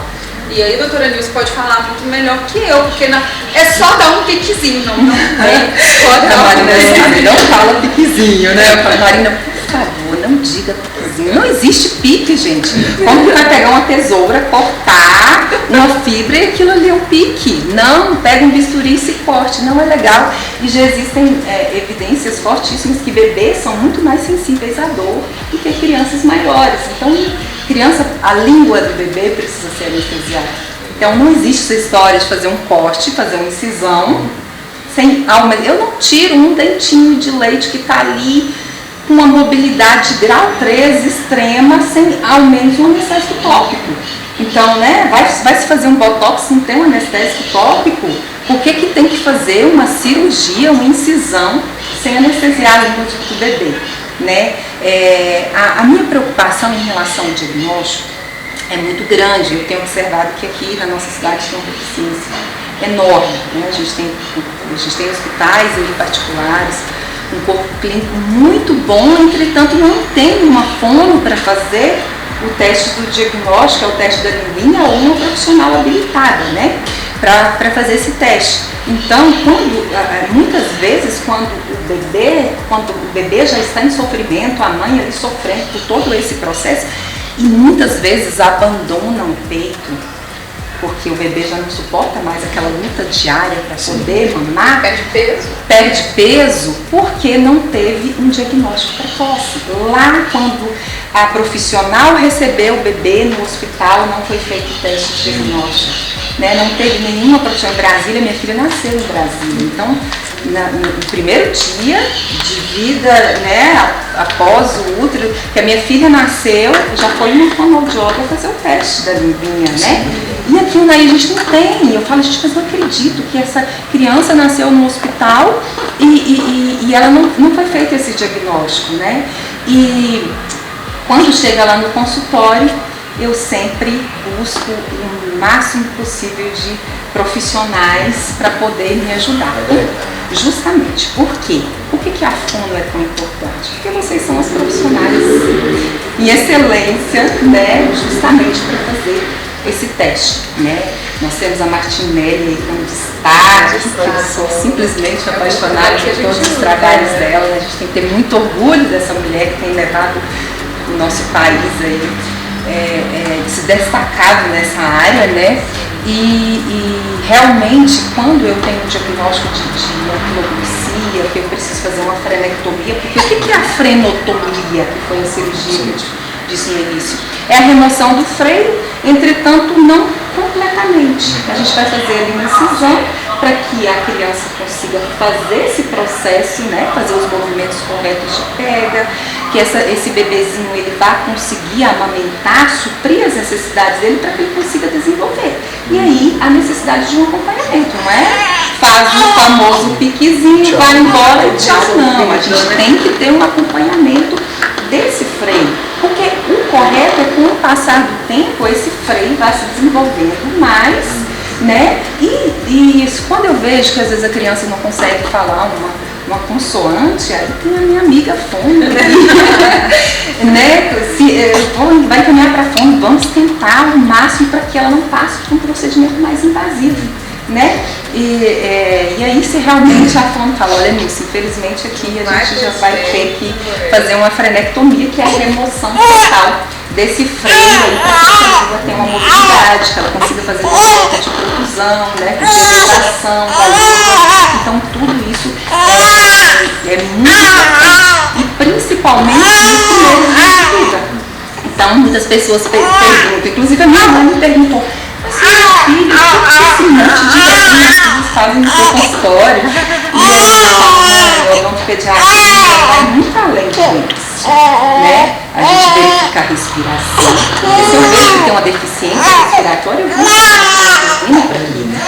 E aí a doutora Nilce pode falar muito melhor que eu, porque é só dar um piquezinho, não é? Pode dar Marina não fala piquezinho, né? Eu falo, Marina, por favor, não diga piquezinho. Não existe pique, gente. Como que vai pegar uma tesoura, cortar uma fibra e aquilo ali é um pique? Não, pega um bisturi e se corte. Não é legal. E já existem evidências fortíssimas que bebês são muito mais sensíveis à dor do que crianças maiores. Então, criança, a língua do bebê precisa ser anestesiada. Então não existe essa história de fazer um corte, fazer uma incisão sem aumentar. Eu não tiro um dentinho de leite que está ali com uma mobilidade grau 3 extrema sem ao menos um anestésico tópico. Então, né, vai se fazer um botox, não tem um anestésico tópico, por que tem que fazer uma cirurgia, uma incisão sem anestesiar a língua do bebê? Né? A minha preocupação em relação ao diagnóstico é muito grande. Eu tenho observado que aqui na nossa cidade tem uma deficiência enorme. Né? A gente tem hospitais particulares, um corpo clínico muito bom, entretanto não tem uma fono para fazer o teste do diagnóstico, é o teste da linguinha, ou uma profissional habilitada, né? Para fazer esse teste. Então, muitas vezes, quando o bebê já está em sofrimento, a mãe ali sofrendo por todo esse processo, e muitas vezes abandona o peito, porque o bebê já não suporta mais aquela luta diária para poder mamar. Perde peso porque não teve um diagnóstico precoce. Lá, quando a profissional recebeu o bebê no hospital, não foi feito o teste de diagnóstico. Né? Não teve nenhuma profissional em Brasília, minha filha nasceu em Brasília. Então, no primeiro dia de vida, né, após o útero, que a minha filha nasceu, já foi uma fonoaudióloga fazer o teste da linguinha, né? E aqui na a gente não tem. Eu falo, gente, mas não acredito que essa criança nasceu no hospital e ela não foi feito esse diagnóstico, né? E quando chega lá no consultório, eu sempre busco o máximo possível de profissionais para poder me ajudar. Justamente. Por quê? Por que a fono é tão importante? Porque vocês são as profissionais em excelência, né? Justamente para fazer esse teste, né? Nós temos a Martinelli aí como destaque, que eu sou simplesmente apaixonada por todos os trabalhos dela. A gente tem que ter muito orgulho dessa mulher que tem levado o nosso país aí, se destacado nessa área, né? E realmente, quando eu tenho um diagnóstico de anquiloglossia, que eu preciso fazer uma frenectomia, porque o que é a frenotomia, que foi a cirurgia que eu disse no início? É a remoção do freio, entretanto não completamente. A gente vai fazer ali uma incisão para que a criança consiga fazer esse processo, né, fazer os movimentos corretos de pega, que esse bebezinho ele vá conseguir amamentar, suprir as necessidades dele para que ele consiga desenvolver. E aí a necessidade de um acompanhamento, não é? Faz o famoso piquezinho, vai embora e tchau, não. A gente tem que ter um acompanhamento desse freio, porque o correto é com o passar do tempo esse freio vai se desenvolvendo mais, né? E quando eu vejo que às vezes a criança não consegue falar uma consoante, aí tem a minha amiga fono, né? Vai caminhar para fono, vamos tentar o máximo para que ela não passe por um procedimento mais invasivo, né? E aí se realmente a fono fala, olha Nilce, infelizmente aqui a gente já vai ter que fazer uma frenectomia, que é a remoção total desse freio aí, para que a criança tenha uma mobilidade, que ela consiga fazer uma volta de profusão, né, com hidratação da língua. Então tudo isso é muito importante, e principalmente nos primeiros dias de vida. Então muitas pessoas perguntam, inclusive a minha mãe me perguntou, mas meu filho, o que esse monte de coisinhas que vocês fazem no seu consultório? E aí, o odontopediatra vai muito além disso, né? A gente verifica a respiração, porque se eu vejo que tem uma deficiência respiratória, eu vou para aqui, né?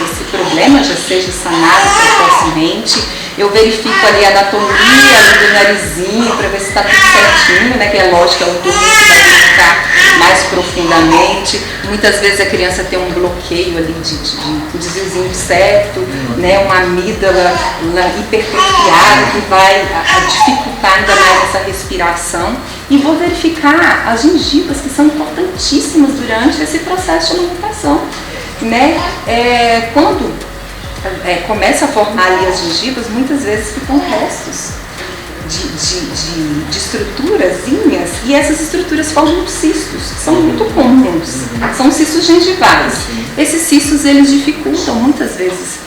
Esse problema já seja sanado precocemente, Eu verifico ali a anatomia ali do narizinho para ver se está tudo certinho, né? Que é lógico, é um turno que vai verificar mais profundamente. Muitas vezes a criança tem um bloqueio ali de um desviozinho de septo, né? Uma amígdala hipertrofiada que vai dificultar ainda mais essa respiração. E vou verificar as gengivas, que são importantíssimas durante esse processo de amamentação, né? Quando começa a formar ali as gengivas, muitas vezes ficam restos de estruturazinhas, e essas estruturas formam cistos, que são muito comuns, são cistos gengivais. Esses cistos, eles dificultam muitas vezes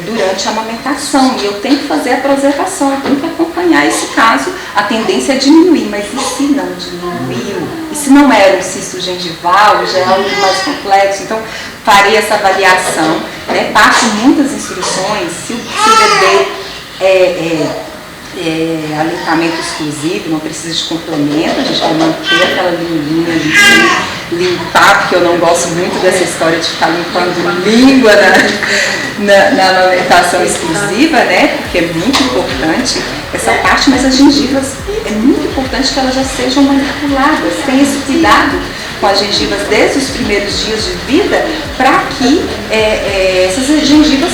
durante a amamentação, e eu tenho que fazer a preservação, eu tenho que acompanhar esse caso. A tendência é diminuir, mas e se não diminuiu? E se não era um cisto gengival, já é algo mais complexo? Então, farei essa avaliação, né? Passo muitas instruções. Se o bebê aleitamento exclusivo, não precisa de complemento, a gente vai manter aquela linguinha ali, limpar, porque eu não gosto muito dessa história de ficar limpando língua na amamentação exclusiva, né? Porque é muito importante essa parte, mas as gengivas, é muito importante que elas já sejam manipuladas, tenha esse cuidado com as gengivas desde os primeiros dias de vida, para que essas gengivas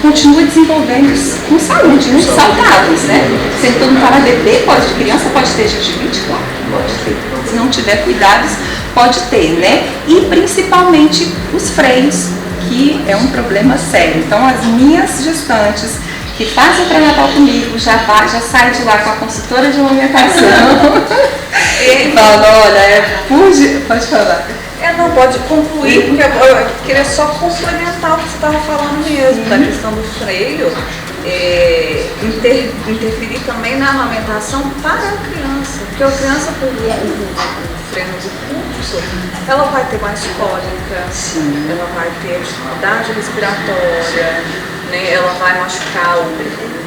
continua desenvolvendo com saúde, muito saudáveis, né? Sentando para bebê, criança pode ter gengivite? Claro que pode ter. Se não tiver cuidados, pode ter, né? E principalmente os freios, que é um problema sério. Então, as minhas gestantes que fazem pré-natal comigo já saem de lá com a consultora de amamentação e falam, olha, pode falar. Não, pode concluir, porque eu queria só complementar o que você estava falando mesmo, da questão do freio, interferir também na amamentação para a criança, porque a criança, por o freio do pulso, ela vai ter mais cólica, ela vai ter dificuldade respiratória, né, ela vai machucar o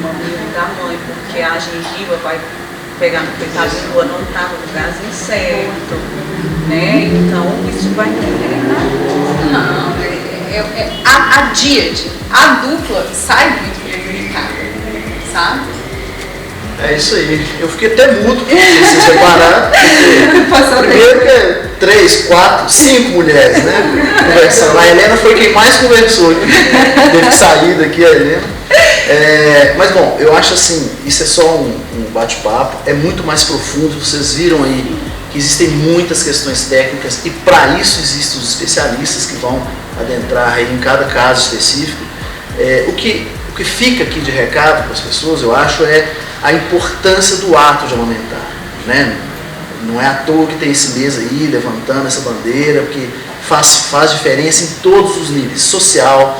mamilo da mãe, porque a gengiva vai pegar no coitadinho, não estava no lugarzinho certo, né? Então isso vai interferir na Não, a díade, a dupla sai muito prejudicada, sabe? É isso aí. Eu fiquei até mudo pra vocês repararam. Primeiro que é 3, 4, 5 mulheres, né? Conversando. A Helena foi quem mais conversou. Teve que sair daqui a Helena. Mas bom, eu acho assim, isso é só um bate-papo, é muito mais profundo. Vocês viram aí que existem muitas questões técnicas e para isso existem os especialistas que vão adentrar aí em cada caso específico. O que fica aqui de recado para as pessoas, eu acho, é a importância do ato de amamentar, né? Não é à toa que tem esse mês aí levantando essa bandeira, porque faz diferença em todos os níveis, social,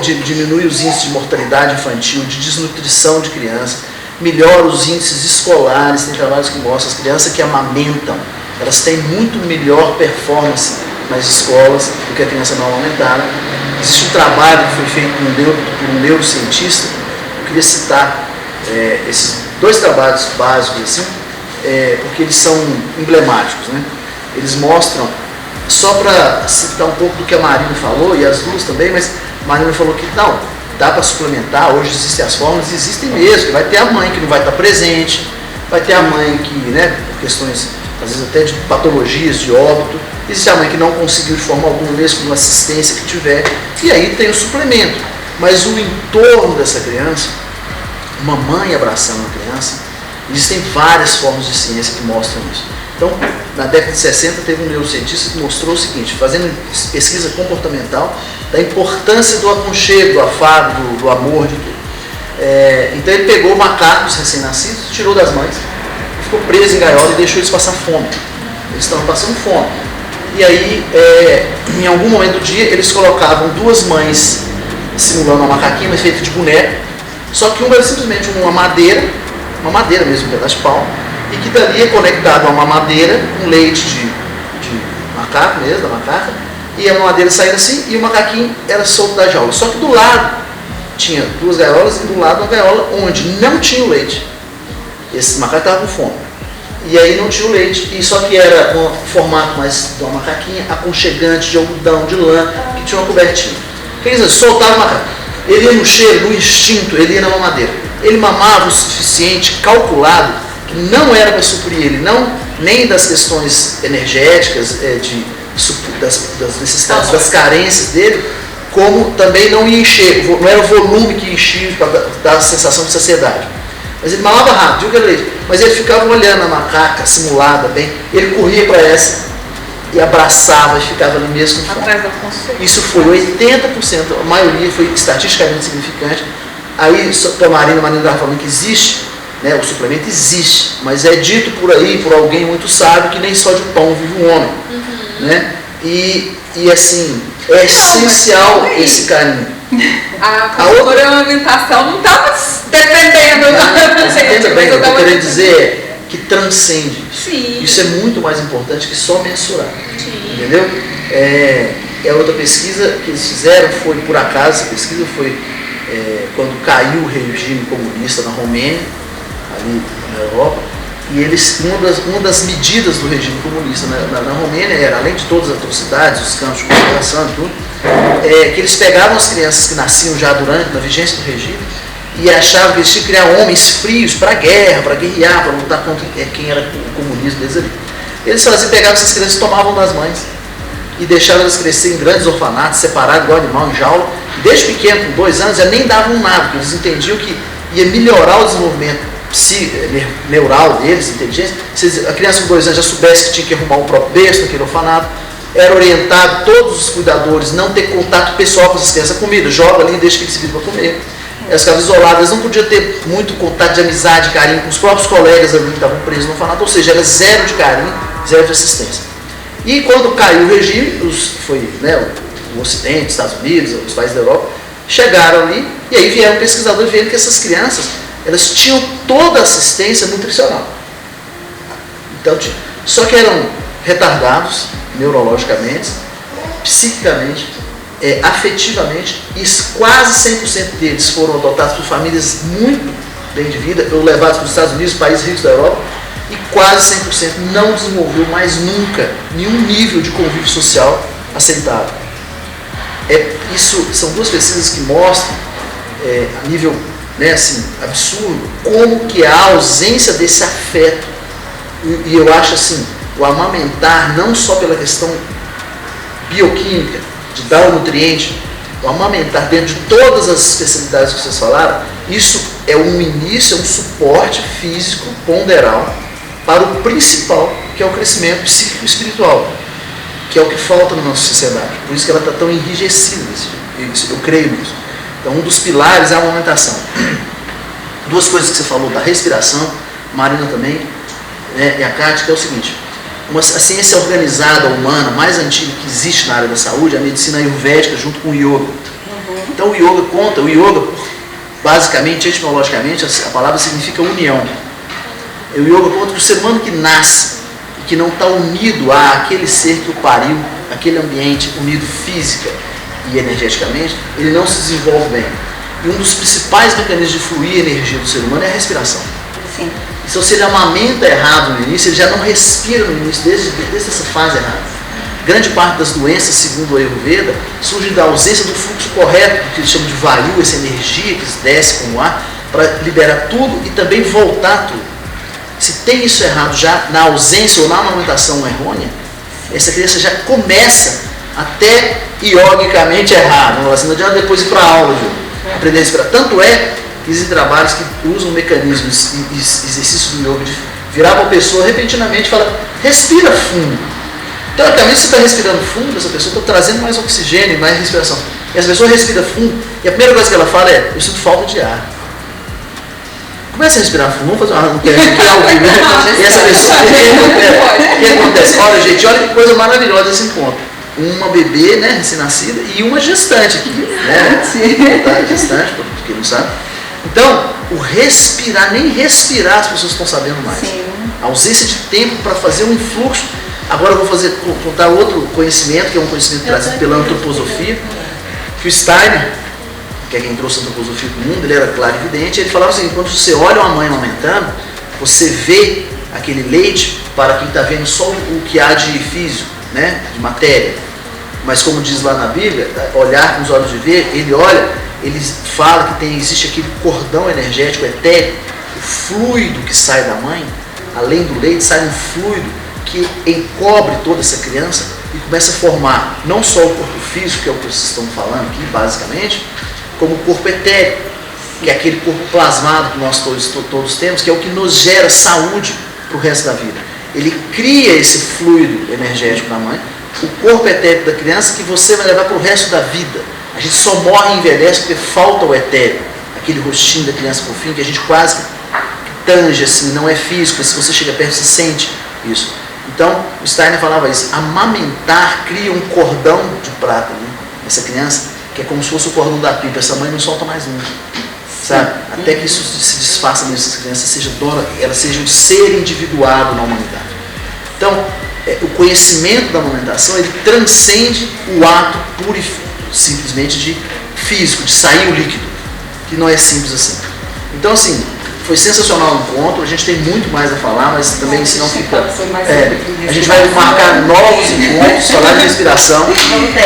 diminui os índices de mortalidade infantil, de desnutrição de criança, melhora os índices escolares. Tem trabalhos que mostram as crianças que amamentam, elas têm muito melhor performance nas escolas do que a criança não amamentada. Existe um trabalho que foi feito por um neurocientista, eu queria citar esses 2 trabalhos básicos, assim, porque eles são emblemáticos, né? Eles mostram, só para citar um pouco do que a Marina falou, e as duas também, mas a Marina falou que não, dá para suplementar, hoje existem as fórmulas, existem mesmo, que vai ter a mãe que não vai estar presente, vai ter a mãe que, né, por questões, às vezes até de patologias, de óbito, existe a mãe que não conseguiu de forma alguma, mesmo com assistência que tiver, e aí tem o suplemento. Mas o entorno dessa criança, uma mãe abraçando a criança, existem várias formas de ciência que mostram isso. Então, na década de 60, teve um neurocientista que mostrou o seguinte, fazendo pesquisa comportamental, da importância do aconchego, do afago, do amor, de tudo. Então ele pegou macacos recém-nascidos, tirou das mães, ficou preso em gaiola e deixou eles passar fome. Eles estavam passando fome. E aí, em algum momento do dia, eles colocavam 2 mães simulando uma macaquinha, mas feita de boneco, só que uma era simplesmente uma madeira mesmo, um pedaço de pau, e que dali é conectado a uma madeira, um leite de macaco mesmo, da macaca, e a madeira saindo assim, e o macaquinho era solto da jaula. Só que do lado tinha 2 gaiolas, e do lado uma gaiola onde não tinha o leite. Esse macaco estava com fome. E aí não tinha o leite, e só que era um formato mais de uma macaquinha, aconchegante, de algodão, de lã, que tinha uma cobertinha. Quer dizer, soltava o macaco. Ele ia no cheiro, no instinto, ele ia na mamadeira. Ele mamava o suficiente, calculado, que não era para suprir ele, não, nem das questões energéticas, das necessidades, das carências dele, como também não ia encher, não era o volume que enchia para dar a sensação de saciedade. Mas ele mamava rápido, viu que era leite? Mas ele ficava olhando a macaca simulada bem, ele corria para essa e abraçava e ficava ali mesmo com fome. Isso foi 80%, a maioria foi estatisticamente significante. Aí a Marina estava falando que existe, né, o suplemento existe, mas é dito por aí, por alguém muito sábio, que nem só de pão vive um homem. Né? E assim, é essencial esse carinho. A cultura da alimentação não estava dependendo da gente. Bem, o que eu queria dizer é que transcende isso. Sim. Isso é muito mais importante que só mensurar. Sim. Entendeu? A outra pesquisa que eles fizeram foi, por acaso, essa pesquisa foi quando caiu o regime comunista na Romênia, ali na Europa, e eles, uma das medidas do regime comunista na Romênia era, além de todas as atrocidades, os campos de concentração e tudo, que eles pegavam as crianças que nasciam já na vigência do regime e achavam que eles tinham que criar homens frios para a guerra, para guerrear, para lutar contra quem era o comunismo deles ali. Eles pegavam essas crianças e tomavam das mães e deixavam elas crescer em grandes orfanatos, separados igual animal em jaula. Desde pequeno, com 2 anos, já nem davam nada, porque eles entendiam que ia melhorar o desenvolvimento neural deles, inteligência. Se a criança com 2 anos já soubesse que tinha que arrumar o próprio berço naquele orfanato, era orientado todos os cuidadores não ter contato pessoal com as crianças, comida, joga ali e deixa que eles se virem para comer. Elas ficavam isoladas, não podiam ter muito contato de amizade, carinho com os próprios colegas ali que estavam presos no orfanato, ou seja, era zero de carinho, zero de assistência. E quando caiu o regime, o Ocidente, Estados Unidos, os países da Europa, chegaram ali e aí vieram pesquisadores vendo que essas crianças elas tinham toda a assistência nutricional. Então, só que eram retardados neurologicamente, psiquicamente, afetivamente, e quase 100% deles foram adotados por famílias muito bem de vida, ou levados para os Estados Unidos, países ricos da Europa, e quase 100% não desenvolveu mais nunca nenhum nível de convívio social aceitável. Isso são 2 pesquisas que mostram, a nível absurdo, como que a ausência desse afeto, e eu acho assim, o amamentar, não só pela questão bioquímica, de dar o nutriente, o amamentar dentro de todas as especialidades que vocês falaram, isso é um início, é um suporte físico ponderal para o principal, que é o crescimento psíquico e espiritual, que é o que falta na nossa sociedade. Por isso que ela está tão enrijecida, eu creio nisso. Então, um dos pilares é a amamentação. 2 coisas que você falou, da respiração, Marina também, e a Kátia, que é o seguinte: a ciência organizada humana mais antiga que existe na área da saúde é a medicina ayurvédica junto com o yoga. Então, o yoga, basicamente, etimologicamente, a palavra significa união. O yoga conta que o ser humano que nasce e que não está unido àquele ser que o pariu, aquele ambiente unido física e energeticamente, ele não se desenvolve bem. E um dos principais mecanismos de fluir energia do ser humano é a respiração. Sim. Então, se ele amamenta errado no início, ele já não respira no início, desde essa fase errada. Grande parte das doenças, segundo o Ayurveda, surge da ausência do fluxo correto, que eles chamam de vayu, essa energia que desce com o ar, para liberar tudo e também voltar tudo. Se tem isso errado já na ausência ou na amamentação errônea, essa criança já começa até iogicamente errado. Não adianta depois ir para a aula, aprender a respirar. Tanto é que existem trabalhos que usam mecanismos e exercícios do yoga de virar para a pessoa repentinamente e falar: respira fundo. Teoricamente, você está respirando fundo, essa pessoa está trazendo mais oxigênio, mais respiração. E essa pessoa respira fundo e a primeira coisa que ela fala é: eu sinto falta de ar. Começa a respirar fundo, vamos fazer uma e essa pessoa, o que acontece? Olha, gente, olha que coisa maravilhosa esse encontro. Uma bebê, né, recém-nascida, e uma gestante aqui, né? Tá, gestante, para quem não sabe. Então, o respirar, nem respirar as pessoas estão sabendo mais. Sim. A ausência de tempo para fazer um influxo. Agora eu vou contar outro conhecimento, que é um conhecimento trazido pela antroposofia, que o Steiner, que é quem trouxe a antroposofia para o mundo, ele era clarividente, ele falava assim: quando você olha uma mãe amamentando, você vê aquele leite para quem está vendo só o que há de físico, né, de matéria. Mas como diz lá na Bíblia, olhar com os olhos de ver, ele olha ele fala que existe aquele cordão energético etéreo, o fluido que sai da mãe, além do leite, sai um fluido que encobre toda essa criança e começa a formar não só o corpo físico, que é o que vocês estão falando aqui, basicamente, como o corpo etéreo, que é aquele corpo plasmado que nós todos temos, que é o que nos gera saúde para o resto da vida. Ele cria esse fluido energético na mãe, o corpo etéreo da criança, que você vai levar para o resto da vida. A gente só morre e envelhece porque falta o etéreo, aquele rostinho da criança fofinho que a gente quase tange, assim, não é físico, mas se você chega perto você sente isso. Então, o Steiner falava isso, amamentar cria um cordão de prata, né? Essa criança, que é como se fosse o cordão da pipa, essa mãe não solta mais nunca, sabe? Até que isso se desfaça nessas crianças, ela seja um ser individuado na humanidade. Então, o conhecimento da amamentação, ele transcende o ato puro e simplesmente de físico, de sair o líquido, que não é simples assim. Então, assim, foi sensacional o encontro, a gente tem muito mais a falar, mas também se não fica... a gente vai marcar novos encontros, falar de respiração,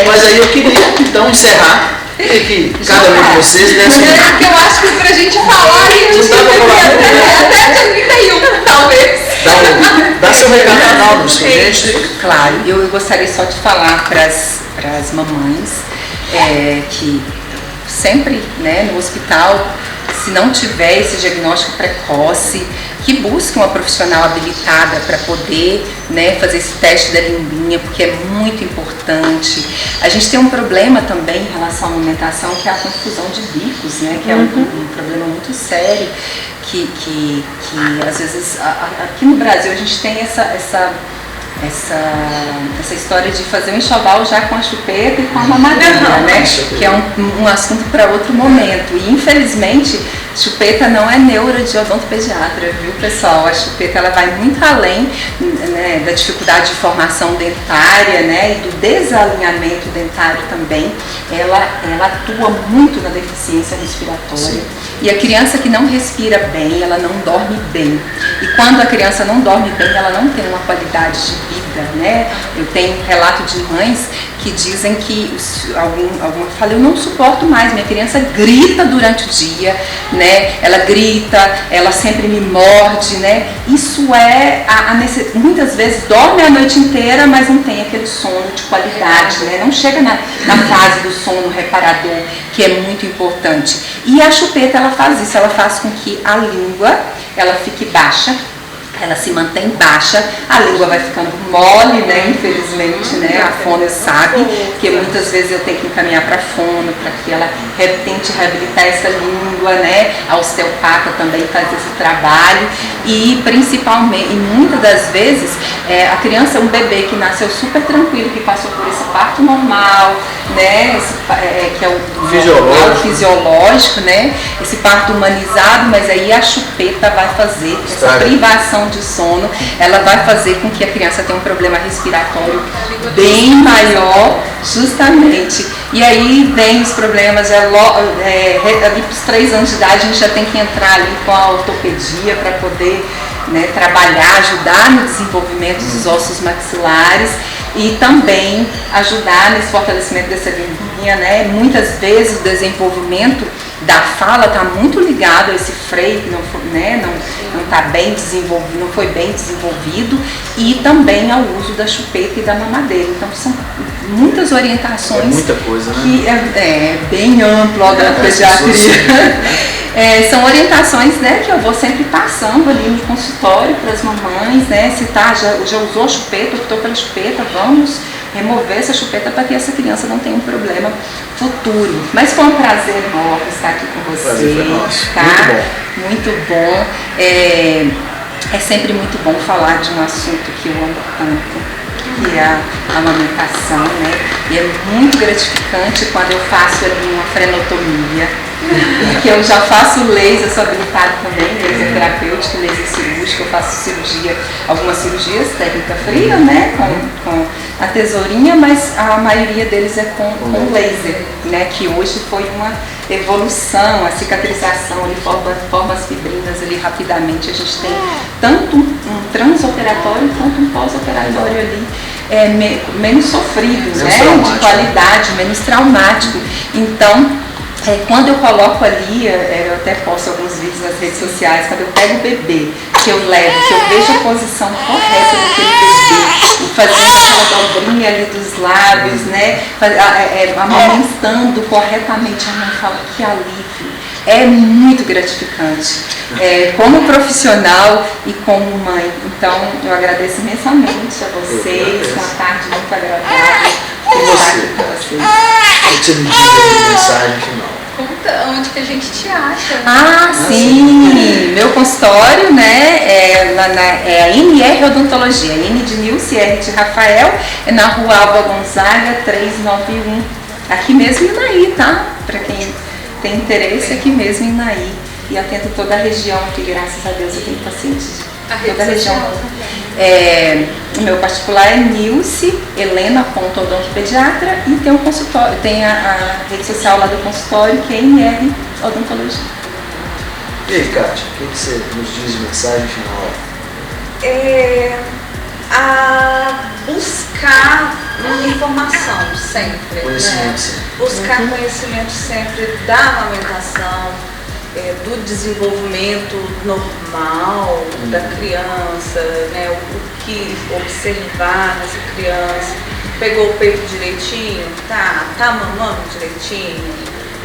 mas aí eu queria então encerrar, que cada um de vocês desse... Porque eu acho que pra gente falar, a gente até dia 31, talvez. Dá seu recado final, gente. Claro, eu gostaria só de falar para as mamães que sempre, né, no hospital, se não tiver esse diagnóstico precoce, que busque uma profissional habilitada para poder, né, fazer esse teste da limbinha, porque é muito importante. A gente tem um problema também em relação à amamentação, que é a confusão de bicos, né, que é um problema muito sério, que às vezes aqui no Brasil a gente tem essa história de fazer um enxoval já com a chupeta e com a mamadeira, né? Que é um assunto para outro momento. E infelizmente, chupeta não é neura de odontopediatra, viu, pessoal? A chupeta ela vai muito além, né, da dificuldade de formação dentária, né, e do desalinhamento dentário também. Ela atua muito na deficiência respiratória. Sim. E a criança que não respira bem, ela não dorme bem. E quando a criança não dorme bem, ela não tem uma qualidade de vida, né? Eu tenho um relato de mães que dizem que alguma fala, eu não suporto mais, minha criança grita durante o dia, né? Ela grita, ela sempre me morde, né? Isso é muitas vezes dorme a noite inteira, mas não tem aquele sono de qualidade, né? Não chega na fase do sono reparador, que é muito importante. E a chupeta ela faz isso, ela faz com que a língua ela fique baixa, ela se mantém baixa, a língua vai ficando mole, né? Infelizmente, né? A fono sabe que muitas vezes eu tenho que encaminhar para a fono, para que ela tente reabilitar essa língua, né? A osteopata também faz esse trabalho e principalmente, e muitas das vezes, a criança, um bebê que nasceu super tranquilo, que passou por esse parto normal, né? Que é o fisiológico, né? Esse parto humanizado, mas aí a chupeta vai fazer essa privação de sono, ela vai fazer com que a criança tenha um problema respiratório bem maior, justamente. E aí vem os problemas, ali para os 3 anos de idade a gente já tem que entrar ali com a ortopedia para poder, né, trabalhar, ajudar no desenvolvimento dos ossos maxilares e também ajudar nesse fortalecimento dessa limbinha, né? Muitas vezes o desenvolvimento da fala está muito ligado a esse freio que não tá bem desenvolvido, não foi bem desenvolvido, e também ao uso da chupeta e da mamadeira. Então são muitas orientações. É muita coisa, né? Que é bem amplo a pediatria. São orientações, né, que eu vou sempre passando ali no consultório para as mamães, né? Se já usou a chupeta, optou pela chupeta, vamos remover essa chupeta para que essa criança não tenha um problema futuro. Mas foi um prazer enorme estar aqui com você. Prazer foi nosso. Tá? Muito bom. É sempre muito bom falar de um assunto que eu amo tanto, que é a amamentação, né? E é muito gratificante quando eu faço ali uma frenotomia, que eu já faço laser, sou habilitada também, laser terapêutico, laser cirúrgico, eu faço algumas cirurgias, técnica fria, né, com a tesourinha, mas a maioria deles é com laser, né, que hoje foi uma evolução, a cicatrização, ali forma as fibrinas ali rapidamente, a gente tem tanto um transoperatório quanto um pós-operatório ali, menos sofrido, né, de qualidade, menos traumático. Então, Quando eu coloco ali, eu até posto alguns vídeos nas redes sociais, quando eu pego o bebê, que eu levo, que eu vejo a posição correta daquele bebê, fazendo aquela dobrinha ali dos lábios, né, amamentando corretamente, a mãe fala que alívio. É muito gratificante, como profissional e como mãe. Então, eu agradeço imensamente a vocês, uma tarde muito agradável. E você, Kátia? O que você me diz de mensagem final? Conta onde que a gente te acha. Sim, meu consultório, né, é a NR Odontologia, N de Nilce, R de Rafael, é na Rua Alba Gonzaga 391, aqui mesmo em Inaí, tá? Para quem tem interesse, aqui mesmo em Inaí. E atendo toda a região, que graças a Deus eu tenho pacientes de toda a região. O meu particular é Nilce Helena.odontopediatra e tem um consultório, tem a rede social lá do consultório, que é NR Odontologia. E aí, Kátia, o que você nos diz de mensagem final? A buscar informação sempre. Conhecimento, né? sempre. Buscar conhecimento sempre da amamentação, do desenvolvimento normal da criança, né? O que observar nessa criança. Pegou o peito direitinho? Tá mamando direitinho?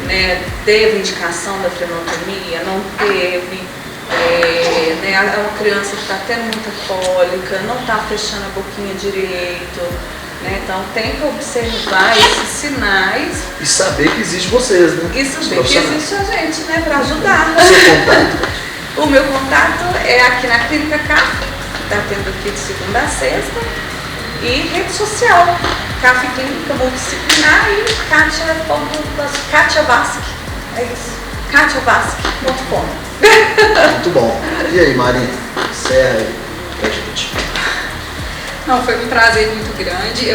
Né? Teve indicação da crematomia? Não teve? Né? É uma criança que está tendo muita cólica, não está fechando a boquinha direito. Né? Então tem que observar esses sinais. E saber que existe vocês, né? E saber que existe a gente, né? Para ajudar. O seu contato? O meu contato é aqui na Clínica CAF, está tendo aqui de segunda a sexta. E rede social, CAF Clínica Multidisciplinar e Kátia Vasque. É isso. KátiaVasque.com. Muito bom. E aí, Marina? Encerra aí pra gente. Não, foi um prazer muito grande.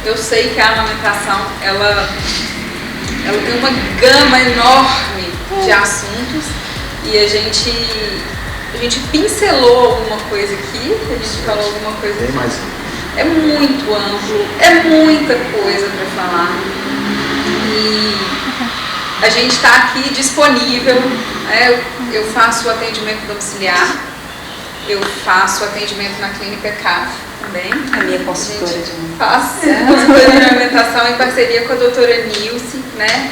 Eu sei que a amamentação, ela tem uma gama enorme de assuntos e a gente pincelou alguma coisa aqui, a gente falou alguma coisa Tem mais. É muito amplo, é muita coisa para falar. E a gente está aqui disponível, né? Eu faço atendimento domiciliar, eu faço atendimento na Clínica CAF também. A minha consultora de faço consultoria de alimentação em parceria com a doutora Nilce, né?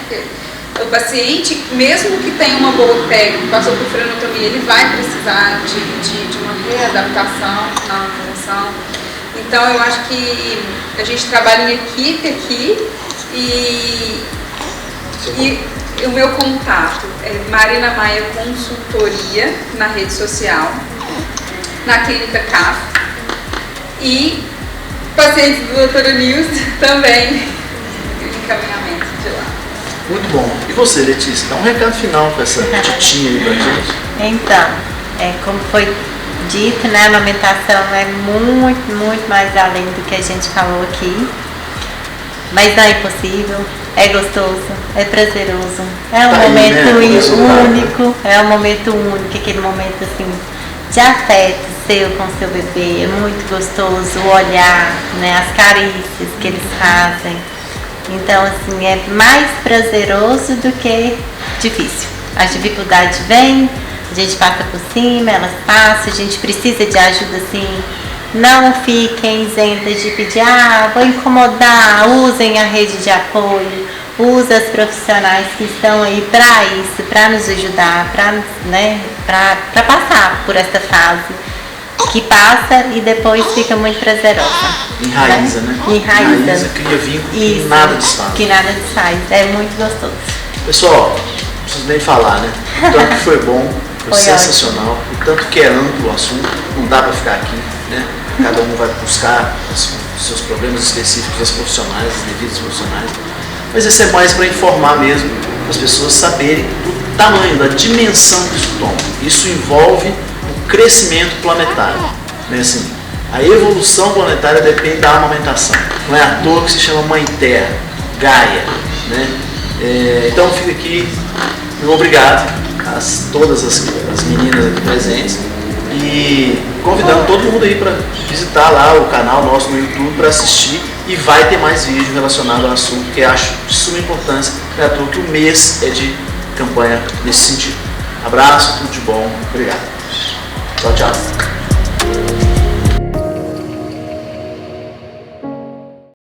O paciente, mesmo que tenha uma boa técnica, passou por frenotomia, ele vai precisar de uma readaptação na alimentação. Então, eu acho que a gente trabalha em equipe aqui e o meu contato é Marina Maia Consultoria na rede social, na Clínica CAF e pacientes do doutora Nilce também, encaminhamento de lá. Muito bom. E você, Letícia, dá um recado final com essa titinha aí pra gente. Então, como foi dito, né, a amamentação é muito, muito mais além do que a gente falou aqui. Mas não é impossível, é gostoso, é prazeroso, é um momento único, aquele momento assim de afeto seu com seu bebê, é muito gostoso o olhar, né, as carícias que eles fazem. Então, assim, é mais prazeroso do que difícil. As dificuldades vêm, a gente passa por cima, elas passam, a gente precisa de ajuda, assim. Não fiquem isentas de pedir, vou incomodar, usem a rede de apoio, usem as profissionais que estão aí para isso, para nos ajudar, para passar por essa fase. Que passa e depois fica muito prazerosa. Enraiza, né? Enraiza. Cria vínculo que nada desfaz. Que nada desfaz. É muito gostoso. Pessoal, não preciso nem falar, né? O tanto que foi bom, foi sensacional. Ótimo. O tanto que é amplo o assunto, não dá para ficar aqui, né? Cada um vai buscar os seus problemas específicos, as profissionais, as devidas profissionais. Mas isso é mais para informar mesmo, para as pessoas saberem do tamanho, da dimensão que isso toma. Isso envolve crescimento planetário, né? Assim, a evolução planetária depende da amamentação. Não é à toa que se chama Mãe Terra, Gaia, né? Então fica aqui meu obrigado a todas as meninas aqui presentes e convidando todo mundo aí para visitar lá o canal nosso no YouTube para assistir e vai ter mais vídeo relacionado ao assunto que acho de suma importância, não é à toa que o mês é de campanha nesse sentido. Abraço, tudo de bom, obrigado. Tchau, tchau.